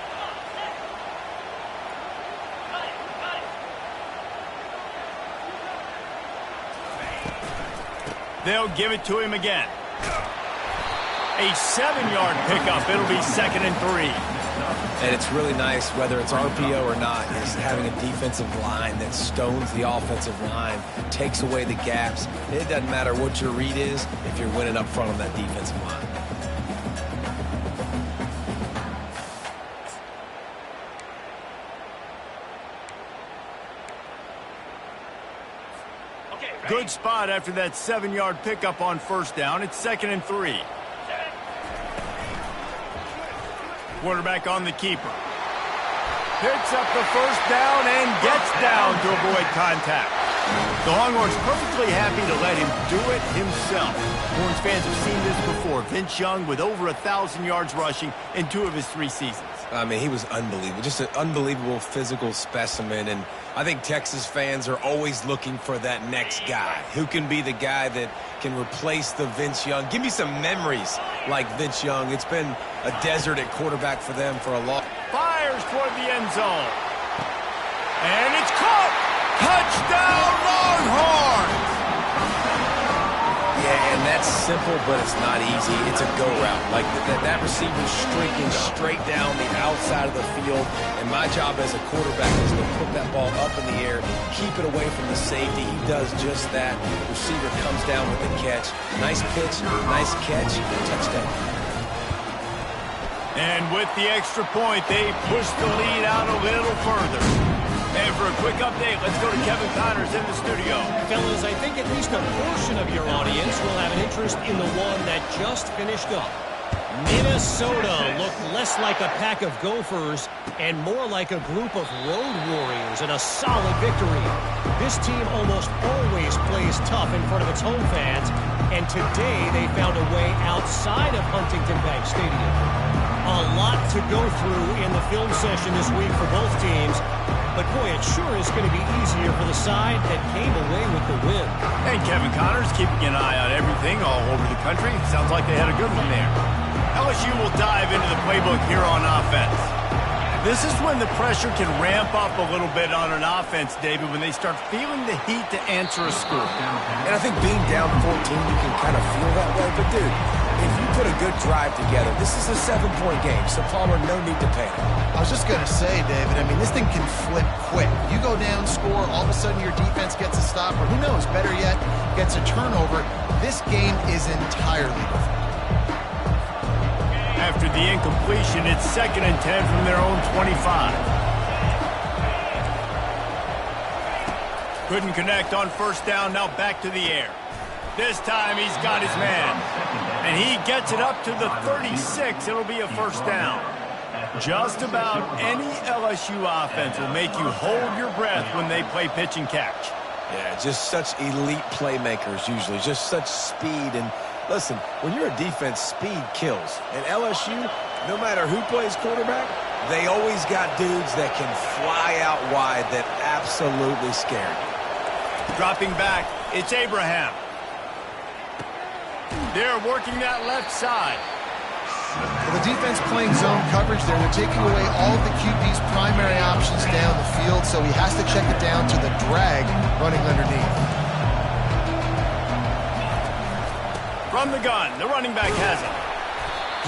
They'll give it to him again. A 7-yard pickup. It'll be 2nd and 3. And it's really nice, whether it's RPO or not, is having a defensive line that stones the offensive line, takes away the gaps. It doesn't matter what your read is if you're winning up front on that defensive line. Good spot after that 7-yard pickup on first down. It's 2nd and 3. Quarterback on the keeper. Picks up the first down and gets down to avoid contact. The Longhorns perfectly happy to let him do it himself. Horns fans have seen this before. Vince Young with over 1,000 yards rushing in 2 of his 3 seasons. I mean, he was unbelievable. Just an unbelievable physical specimen. And I think Texas fans are always looking for that next guy. Who can be the guy that can replace the Vince Young? Give me some memories like Vince Young. It's been a desert at quarterback for them for a long time. Fires toward the end zone. And it's caught. Touchdown, Longhorns! Yeah, and that's simple, but it's not easy. It's a go route. Like that receiver's streaking straight down the outside of the field, and my job as a quarterback is to put that ball up in the air, keep it away from the safety. He does just that. The receiver comes down with the catch. Nice pitch, nice catch, touchdown. And with the extra point, they push the lead out a little further. And for a quick update, let's go to Kevin Connors in the studio. Fellas, I think at least a portion of your audience will have an interest in the one that just finished up. Minnesota looked less like a pack of Gophers and more like a group of road warriors in a solid victory. This team almost always plays tough in front of its home fans, and today they found a way outside of Huntington Bank Stadium. A lot to go through in the film session this week for both teams, but boy, it sure is going to be easier for the side that came away with the win. And Kevin Connors keeping an eye on everything all over the country. Sounds like they had a good one there. LSU will dive into the playbook here on offense. This is when the pressure can ramp up a little bit on an offense, David, when they start feeling the heat to answer a score. And I think being down 14, you can kind of feel that way. But, dude, if you put a good drive together, this is a 7-point game, so Palmer, no need to panic. I was just going to say, David, I mean, this thing can flip quick. You go down, score, all of a sudden your defense gets a stop, or who knows, better yet, gets a turnover. This game is entirely different. After the incompletion, it's 2nd and 10 from their own 25. Couldn't connect on first down, now back to the air. This time he's got his man. And he gets it up to the 36. It'll be a first down. Just about any LSU offense will make you hold your breath when they play pitch and catch. Yeah, just such elite playmakers usually, just such speed. And listen, when you're a defense, speed kills. And LSU, no matter who plays quarterback, they always got dudes that can fly out wide that absolutely scare you. Dropping back, it's Abraham. They're working that left side. Well, the defense playing zone coverage there. They're taking away all of the QB's primary options down the field, so he has to check it down to the drag running underneath. From the gun, the running back has it.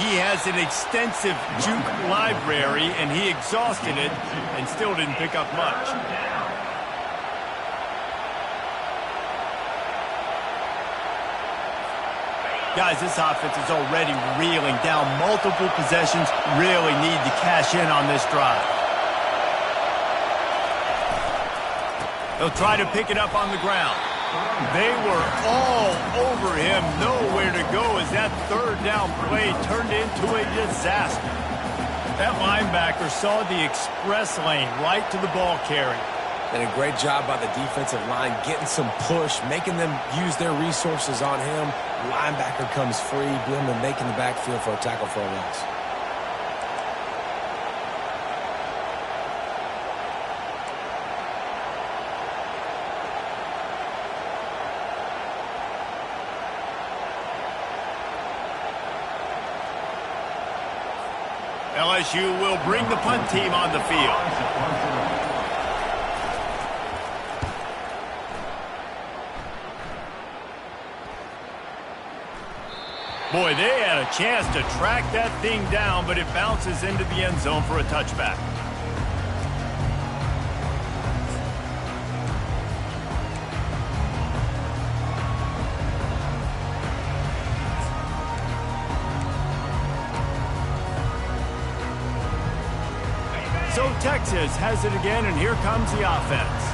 He has an extensive juke library, and he exhausted it and still didn't pick up much. Guys, this offense is already reeling down multiple possessions. Really need to cash in on this drive. They'll try to pick it up on the ground. They were all over him. Nowhere to go as that third down play turned into a disaster. That linebacker saw the express lane right to the ball carrier. And a great job by the defensive line, getting some push, making them use their resources on him. Linebacker comes free, boom, and making the backfield for a tackle for a loss. LSU will bring the punt team on the field. Boy, they had a chance to track that thing down, but it bounces into the end zone for a touchback. So Texas has it again, and here comes the offense.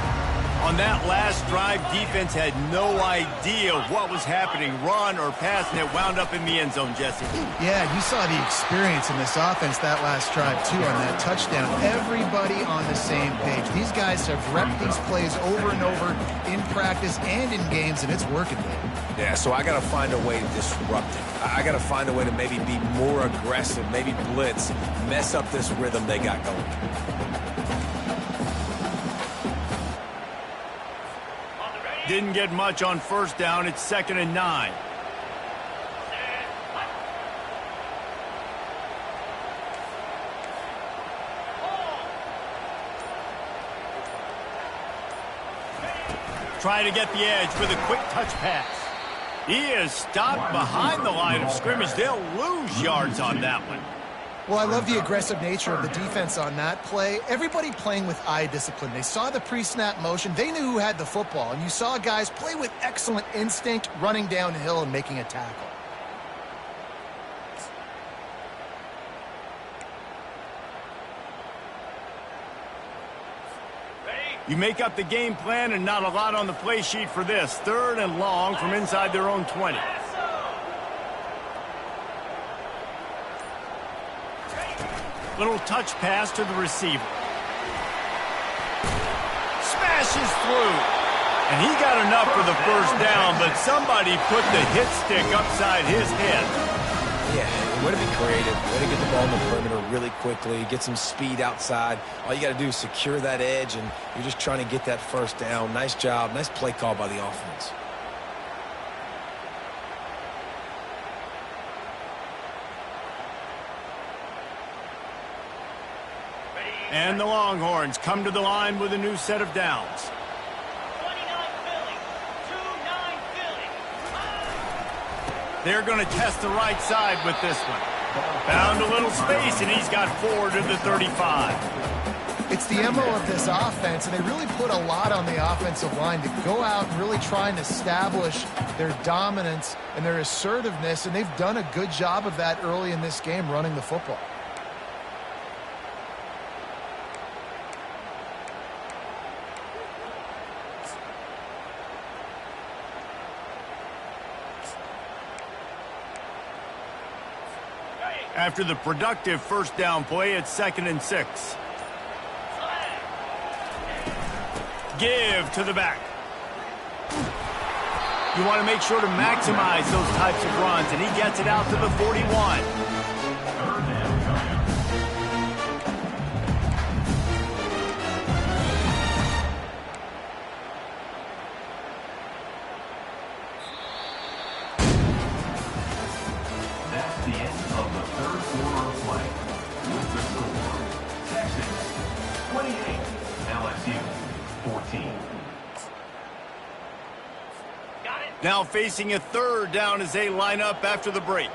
On that last drive, defense had no idea what was happening, run or pass, and it wound up in the end zone, Jesse. Yeah, you saw the experience in this offense that last drive, too, on that touchdown. Everybody on the same page. These guys have repped these plays over and over in practice and in games, and it's working. Yeah, so I got to find a way to disrupt it. I got to find a way to maybe be more aggressive, maybe blitz, mess up this rhythm they got going. Didn't get much on first down. It's 2nd and 9. Trying to get the edge with a quick touch pass. He is stopped behind the line of scrimmage. They'll lose yards on that one. Well, I love the aggressive nature of the defense on that play. Everybody playing with eye discipline. They saw the pre-snap motion. They knew who had the football. And you saw guys play with excellent instinct, running downhill and making a tackle. You make up the game plan and not a lot on the play sheet for this. 3rd and long from inside their own 20. Little touch pass to the receiver. Smashes through. And he got enough for the first down, but somebody put the hit stick upside his head. Yeah, way to be creative, way to get the ball in the perimeter really quickly, get some speed outside. All you got to do is secure that edge, and you're just trying to get that first down. Nice job, nice play call by the offense. And the Longhorns come to the line with a new set of downs. 29 Philly, 2-9 Philly. They're going to test the right side with this one. Found a little space, and he's got 4 to the 35. It's the MO of this offense, and they really put a lot on the offensive line to go out and really try and establish their dominance and their assertiveness, and they've done a good job of that early in this game running the football. After the productive first down play, it's 2nd and 6. Give to the back. You want to make sure to maximize those types of runs, and he gets it out to the 41. That's the end of the 3rd quarter of play. With the score, Texas 28, LSU 14. Got it. Now facing a 3rd down as they line up after the break.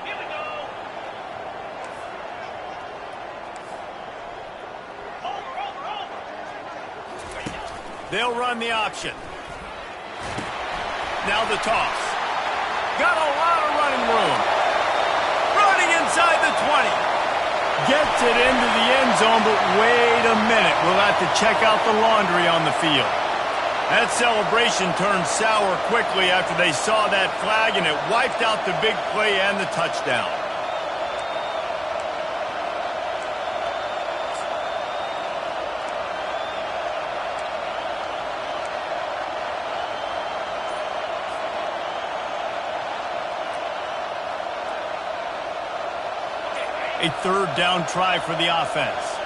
Here we go. Over. They'll run the option. Now the toss. Got a lot of running room. Running inside the 20. Gets it into the end zone, but wait a minute. We'll have to check out the laundry on the field. That celebration turned sour quickly after they saw that flag, and it wiped out the big play and the touchdown. A 3rd down try for the offense.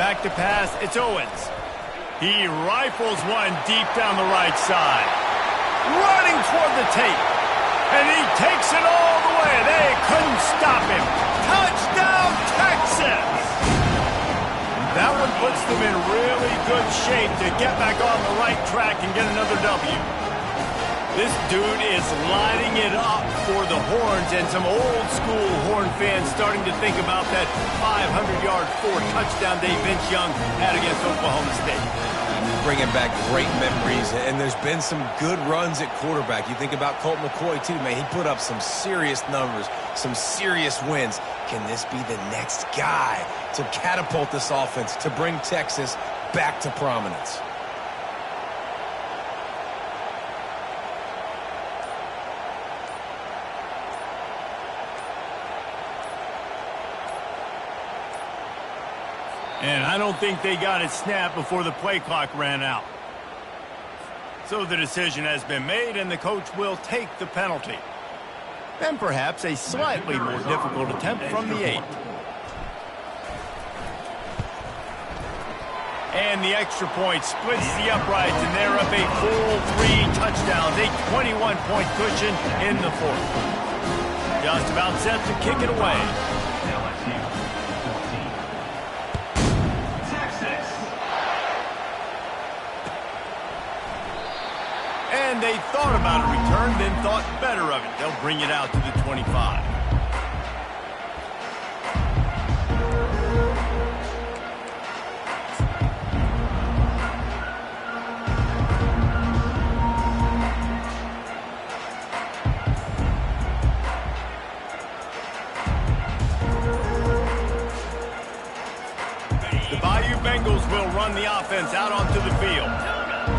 Back to pass, it's Owens. He rifles one deep down the right side. Running toward the tape. And he takes it all the way. They couldn't stop him. Touchdown, Texas! That one puts them in really good shape to get back on the right track and get another W. This dude is lighting it up for the Horns, and some old-school Horn fans starting to think about that 500-yard, 4-touchdown day Vince Young had against Oklahoma State. Bringing back great memories, and there's been some good runs at quarterback. You think about Colt McCoy, too, man. He put up some serious numbers, some serious wins. Can this be the next guy to catapult this offense, to bring Texas back to prominence? And I don't think they got it snapped before the play clock ran out. So the decision has been made, and the coach will take the penalty. Then perhaps a slightly more difficult attempt from the 8. And the extra point splits the uprights, and they're up a full 3 touchdowns, a 21-point cushion in the 4th. Just about set to kick it away. LSU 14. Texas. And they thought about a return, then thought better of it. They'll bring it out to the 25. Bengals will run the offense out onto the field.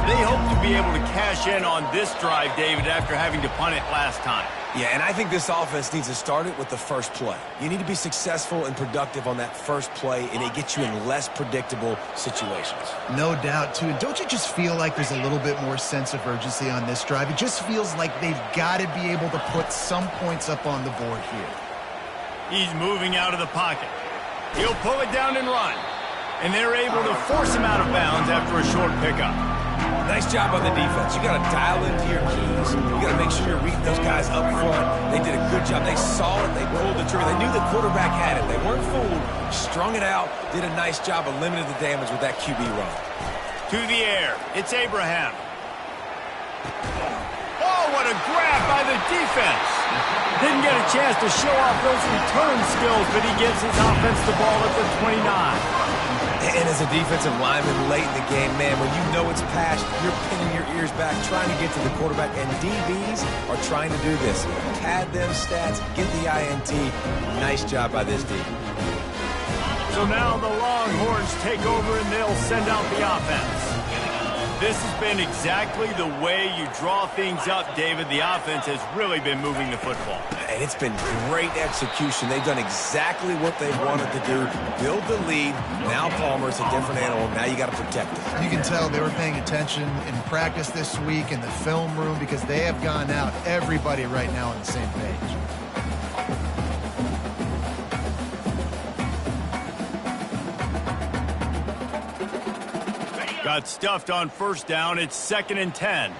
They hope to be able to cash in on this drive, David, after having to punt it last time. Yeah, and I think this offense needs to start it with the first play. You need to be successful and productive on that first play, and it gets you in less predictable situations. No doubt, too. And don't you just feel like there's a little bit more sense of urgency on this drive? It just feels like they've got to be able to put some points up on the board here. He's moving out of the pocket. He'll pull it down and run. And they're able to force him out of bounds after a short pickup. Nice job on the defense. You got to dial into your keys. You got to make sure you're reading those guys up front. They did a good job. They saw it. They pulled the trigger. They knew the quarterback had it. They weren't fooled. Strung it out. Did a nice job of limiting the damage with that QB run. To the air. It's Abraham. Oh, what a grab by the defense. Didn't get a chance to show off those return skills, but he gives his offense the ball at the 29. And as a defensive lineman late in the game, man, when you know it's passed, you're pinning your ears back, trying to get to the quarterback, and DBs are trying to do this. Pad them stats, get the INT. Nice job by this D. So now the Longhorns take over, and they'll send out the offense. This has been exactly the way you draw things up, David. The offense has really been moving the football. And it's been great execution. They've done exactly what they wanted to do. Build the lead. Now Palmer's a different animal. Now you got to protect it. You can tell they were paying attention in practice this week in the film room because they have gone out, everybody right now on the same page. Got stuffed on first down. It's 2nd and 10.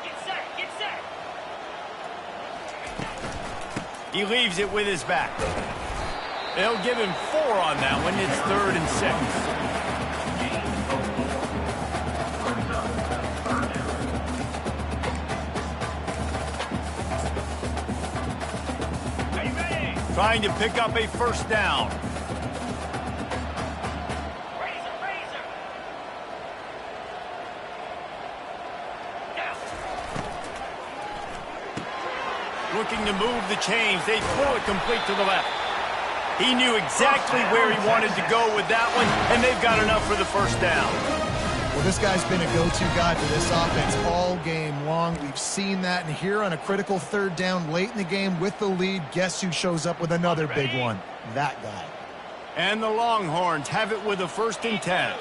Get set, get set. He leaves it with his back. They'll give him 4 on that one. It's 3rd and 6. Are you ready? Trying to pick up a first down. Razor, razor. Down. Looking to move the chains. They throw it complete to the left. He knew exactly where he wanted to go with that one, and they've got enough for the first down. Well, this guy's been a go-to guy for this offense all game long. We've seen that, and here on a critical 3rd down late in the game with the lead, guess who shows up with another big one? That guy. And the Longhorns have it with a 1st and 10.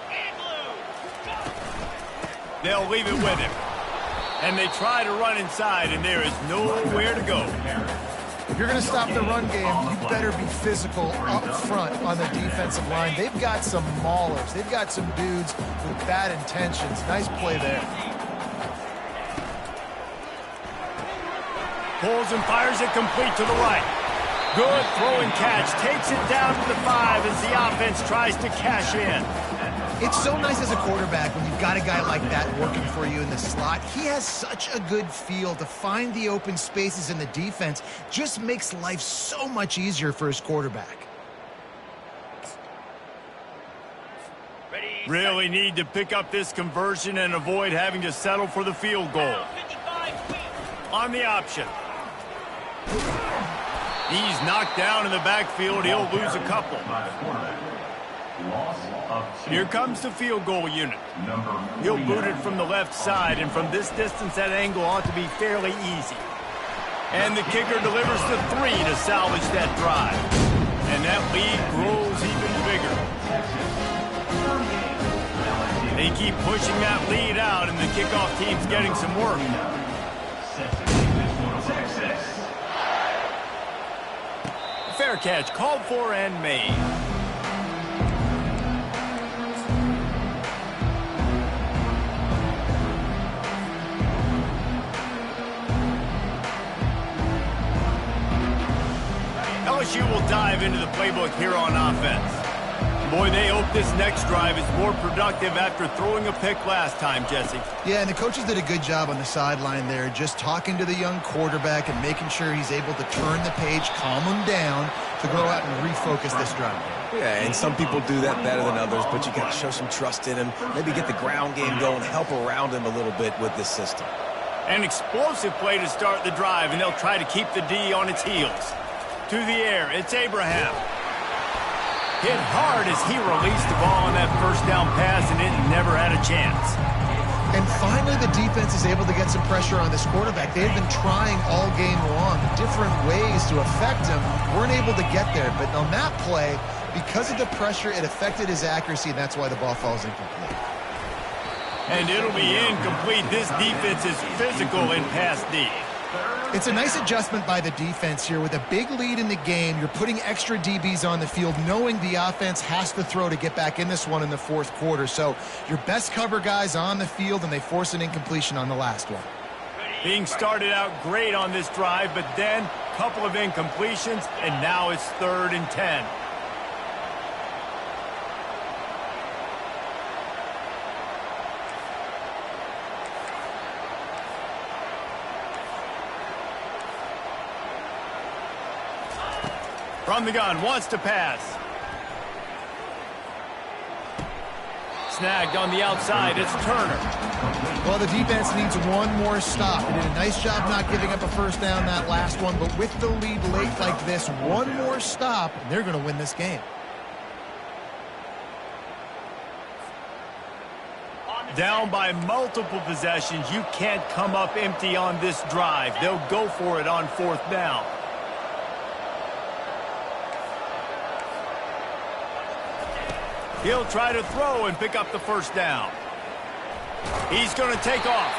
And blue. They'll leave it with him. And they try to run inside, and there is nowhere to go. If you're going to stop the run game, you better be physical up front on the defensive line. They've got some maulers. They've got some dudes with bad intentions. Nice play there. Pulls and fires it complete to the right. Good throw and catch. Takes it down to the 5 as the offense tries to cash in. It's so nice as a quarterback when you've got a guy like that working for you in the slot. He has such a good feel to find the open spaces in the defense. Just makes life so much easier for his quarterback. Really need to pick up this conversion and avoid having to settle for the field goal. On the option. He's knocked down in the backfield. He'll lose a couple. Here comes the field goal unit. He'll boot it from the left side, and from this distance, that angle ought to be fairly easy. And the kicker delivers the 3 to salvage that drive. And that lead grows even bigger. They keep pushing that lead out, and the kickoff team's getting some work. Fair catch, called for and made. LSU will dive into the playbook here on offense. Boy, they hope this next drive is more productive after throwing a pick last time, Jesse. Yeah, and the coaches did a good job on the sideline there, just talking to the young quarterback and making sure he's able to turn the page, calm him down, to go out and refocus this drive. Yeah, and some people do that better than others, but you got to show some trust in him, maybe get the ground game going, help around him a little bit with this system. An explosive play to start the drive, and they'll try to keep the D on its heels. To the air, it's Abraham. Hit hard as he released the ball on that first down pass, and it never had a chance. And finally, the defense is able to get some pressure on this quarterback. They've been trying all game long, different ways to affect him. Weren't able to get there, but on that play, because of the pressure, it affected his accuracy, and that's why the ball falls incomplete. And it'll be incomplete. This defense is physical in pass D. It's a nice adjustment by the defense here. With a big lead in the game, you're putting extra DBs on the field, knowing the offense has to throw to get back in this one in the fourth quarter. So your best cover guys on the field, and they force an incompletion on the last one. Being started out great on this drive, but then a couple of incompletions, and now it's 3rd and 10. From the gun, wants to pass. Snagged on the outside, it's Turner. Well, the defense needs one more stop. They did a nice job not giving up a first down that last one, but with the lead late like this, one more stop, and they're going to win this game. Down by multiple possessions, you can't come up empty on this drive. They'll go for it on 4th down. He'll try to throw and pick up the first down. He's going to take off.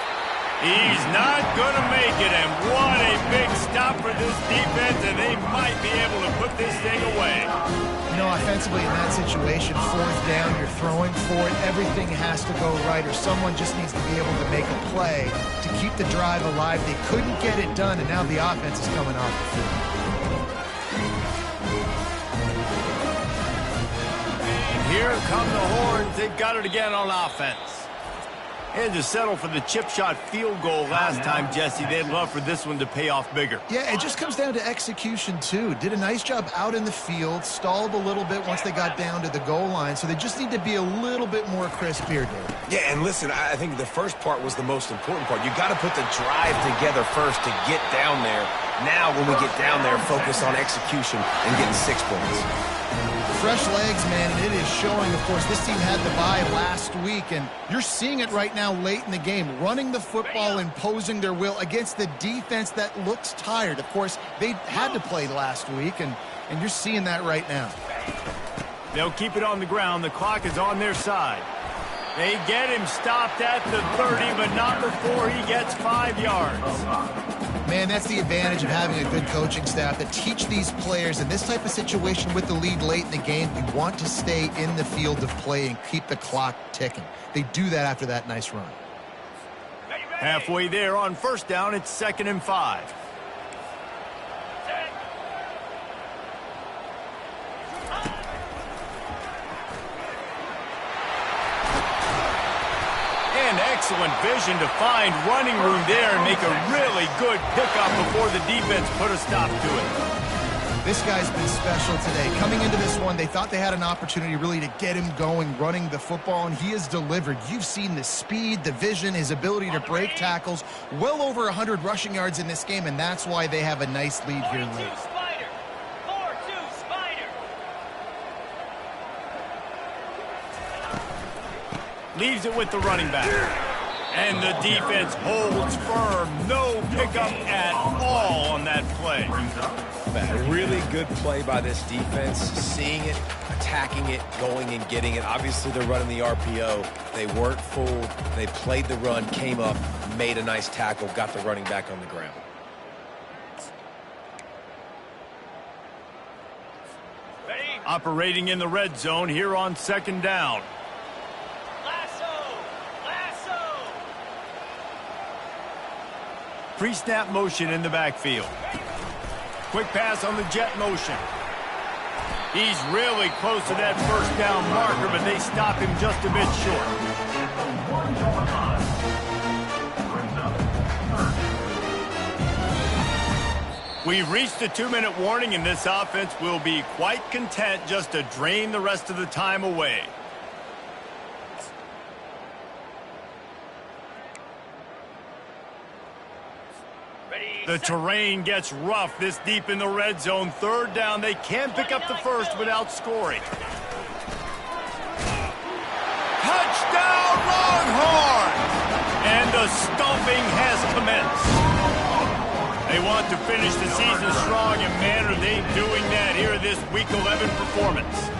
He's not going to make it, and what a big stop for this defense, and they might be able to put this thing away. You know, offensively in that situation, 4th down, you're throwing for it. Everything has to go right, or someone just needs to be able to make a play to keep the drive alive. They couldn't get it done, and now the offense is coming off the field. Here come the horns. They've got it again on offense. And to settle for the chip shot field goal last time, Jesse, they'd love for this one to pay off bigger. Yeah, it just comes down to execution, too. Did a nice job out in the field, stalled a little bit once they got down to the goal line, so they just need to be a little bit more crisp here, Dave. Yeah, and listen, I think the first part was the most important part. You got to put the drive together first to get down there. Now, when we get down there, focus on execution and getting 6 points. Fresh legs, man, and it is showing. Of course, this team had the bye last week, and you're seeing it right now late in the game, running the football, imposing their will against the defense that looks tired. Of course, they had to play last week, and you're seeing that right now. They'll keep it on the ground. The clock is on their side. They get him stopped at the 30, but not before he gets 5 yards. Man, that's the advantage of having a good coaching staff that teach these players in this type of situation with the lead late in the game. You want to stay in the field of play and keep the clock ticking. They do that after that nice run. Halfway there on 1st down, it's 2nd and 5. Excellent vision to find running room there and make a really good pickup before the defense put a stop to it. This guy's been special today. Coming into this one, they thought they had an opportunity really to get him going, running the football, and he has delivered. You've seen the speed, the vision, his ability to break tackles. Well over 100 rushing yards in this game, and that's why they have a nice lead here late. Spider. 4-2 Spider. Leaves it with the running back. And the defense holds firm. No pickup at all on that play. A really good play by this defense, seeing it, attacking it, going and getting it. Obviously, they're running the RPO. They weren't fooled. They played the run, came up, made a nice tackle, got the running back on the ground. Ready? Operating in the red zone here on second down. Lasso. Lasso. Pre-snap motion in the backfield. Quick pass on the jet motion. He's really close to that first down marker, but they stop him just a bit short. We've reached the 2-minute warning, and this offense will be quite content just to drain the rest of the time away. The terrain gets rough this deep in the red zone. Third down, they can pick up the first without scoring. Touchdown, Longhorns! And the stomping has commenced. They want to finish the season strong, and man, are they doing that here in this Week 11 performance.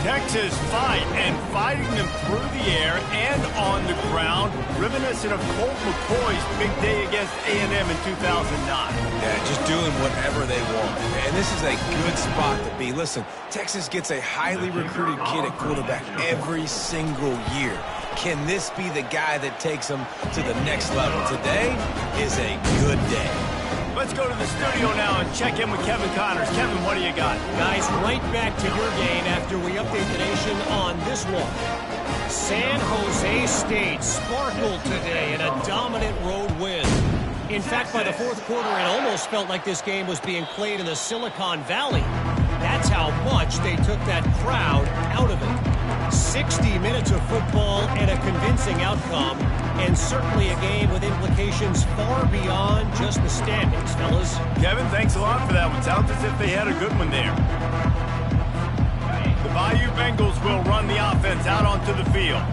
Texas fighting them through the air and on the ground, reminiscent of Colt McCoy's big day against A&M in 2009. Yeah, just doing whatever they want. And this is a good spot to be. Listen, Texas gets a highly recruited kid at quarterback every single year. Can this be the guy that takes them to the next level? Today is a good day. Let's go to the studio now and check in with Kevin Connors. Kevin, what do you got? Guys, right back to your game after we update the nation on this one. San Jose State sparkled today in a dominant road win. In fact, by the fourth quarter, it almost felt like this game was being played in the Silicon Valley. That's how much they took that crowd out of it. 60 minutes of football and a convincing outcome, and certainly a game with implications far beyond just the standings, fellas. Kevin, thanks a lot for that one. Sounds as if they had a good one there. The Bayou Bengals will run the offense out onto the field.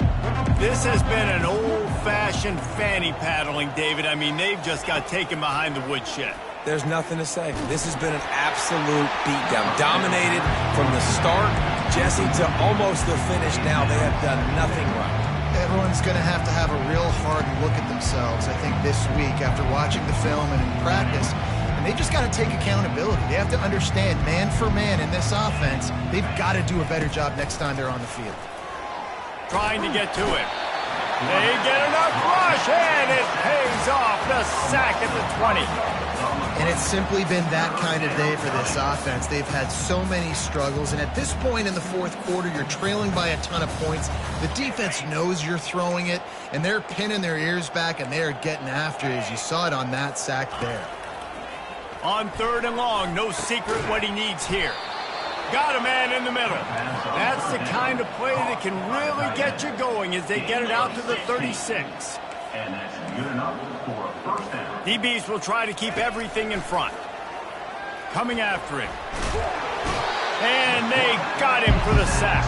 This has been an old-fashioned fanny paddling, David. I mean, they've just got taken behind the woodshed. There's nothing to say. This has been an absolute beatdown. Dominated from the start, Jesse, to almost the finish now. They have done nothing right. Everyone's going to have a real hard look at themselves, I think, this week after watching the film and in practice. And they just got to take accountability. They have to understand, man for man in this offense, they've got to do a better job next time they're on the field. Trying to get to it. They get enough rush, and it pays off. The sack at the 20. And it's simply been that kind of day for this offense. They've had so many struggles, and at this point in the fourth quarter, you're trailing by a ton of points. The defense knows you're throwing it, and they're pinning their ears back, and they're getting after it, as you saw it on that sack there. On third and long, no secret what he needs here. Got a man in the middle. That's the kind of play that can really get you going as they get it out to the 36. And that's good enough for a first down. DBs will try to keep everything in front. Coming after it. And they got him for the sack.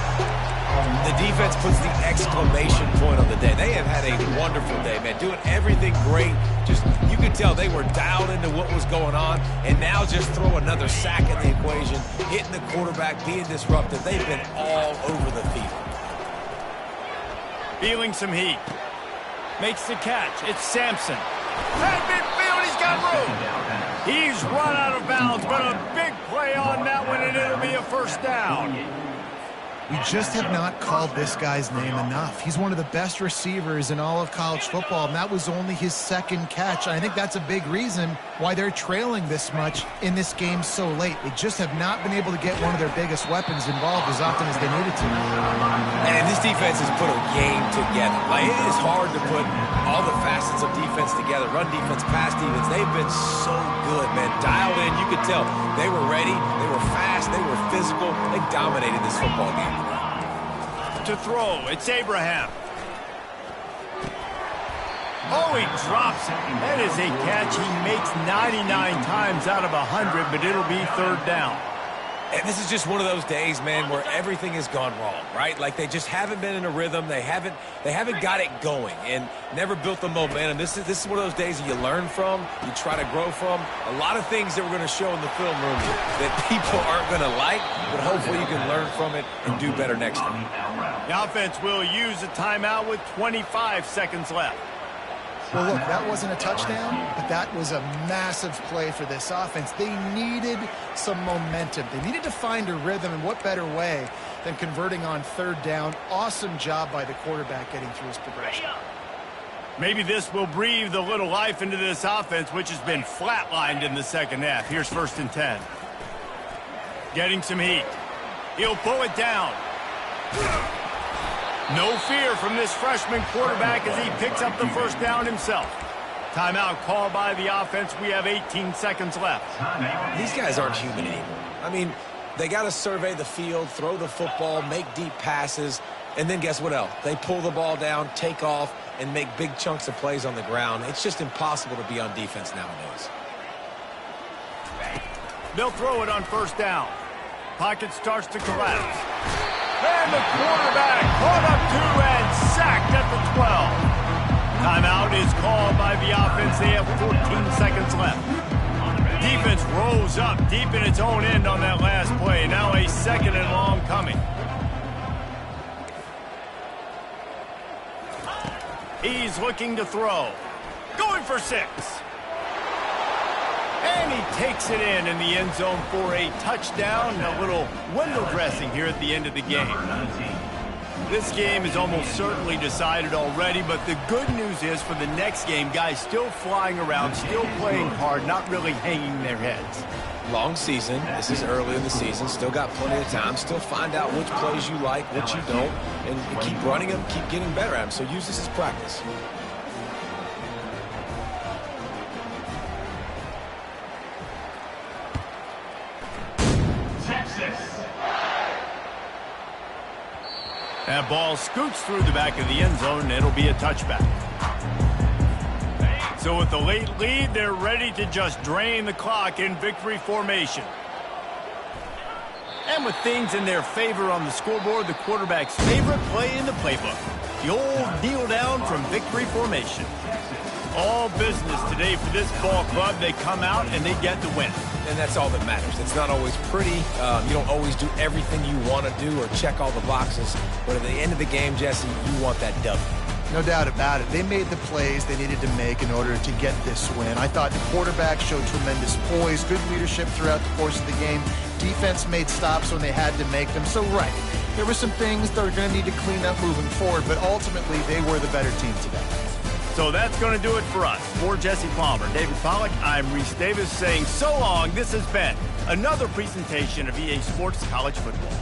The defense puts the exclamation point on the day. They have had a wonderful day, man. Doing everything great. Just, you could tell they were dialed into what was going on. And now just throw another sack in the equation. Hitting the quarterback, being disruptive. They've been all over the field. Feeling some heat. Makes the catch. It's Sampson. At midfield, he's got room. He's run out of bounds, but a big play on that one, and it'll be a first down. We just have not called this guy's name enough. He's one of the best receivers in all of college football, and that was only his second catch. I think that's a big reason why they're trailing this much in this game so late. They just have not been able to get one of their biggest weapons involved as often as they needed to. And this defense has put a game together. Like, it is hard to put all the facets of defense together. Run defense, pass defense. They've been so good, man. Dialed in. You could tell they were ready. They were fast. They were physical. They dominated this football game. To throw, it's Abraham. Oh, he drops it. That is a catch he makes 99 times out of 100, but it'll be third down. And this is just one of those days, man, where everything has gone wrong, right? Like, they just haven't been in a rhythm. They haven't got it going and never built the momentum. This is one of those days that you learn from, you try to grow from. A lot of things that we're going to show in the film room that people aren't going to like, but hopefully you can learn from it and do better next time. The offense will use a timeout with 25 seconds left. Well, look, that wasn't a touchdown, but that was a massive play for this offense. They needed some momentum. They needed to find a rhythm, and what better way than converting on third down. Awesome job by the quarterback getting through his progression. Maybe this will breathe a little life into this offense, which has been flatlined in the second half. Here's 1st and 10. Getting some heat. He'll pull it down. No fear from this freshman quarterback as he picks up the first down himself. Timeout called by the offense. We have 18 seconds left. These guys aren't human anymore. I mean, they got to survey the field, throw the football, make deep passes, and then guess what else? They pull the ball down, take off, and make big chunks of plays on the ground. It's just impossible to be on defense nowadays. They'll throw it on first down. Pocket starts to collapse. And the quarterback caught up to and sacked at the 12. Timeout is called by the offense. They have 14 seconds left. Defense rose up deep in its own end on that last play. Now a 2nd and long coming. He's looking to throw. Going for 6. And he takes it in the end zone for a touchdown. A little window dressing here at the end of the game. This game is almost certainly decided already, but the good news is for the next game, guys still flying around, still playing hard, not really hanging their heads. Long season. This is early in the season. Still got plenty of time. Still find out which plays you like, which you don't, and keep running them, keep getting better at them. So use this as practice. That ball scoots through the back of the end zone, and it'll be a touchback. So with the late lead, they're ready to just drain the clock in victory formation. And with things in their favor on the scoreboard, the quarterback's favorite play in the playbook, the old kneel down from victory formation. All business today for this ball club. They come out and they get the win. And that's all that matters. It's not always pretty. You don't always do everything you want to do or check all the boxes. But at the end of the game, Jesse, you want that W. No doubt about it. They made the plays they needed to make in order to get this win. I thought the quarterback showed tremendous poise, good leadership throughout the course of the game. Defense made stops when they had to make them. So, right, there were some things they're going to need to clean up moving forward, but ultimately they were the better team today. So that's going to do it for us. For Jesse Palmer, David Pollack, I'm Reese Davis saying so long. This has been another presentation of EA Sports College Football.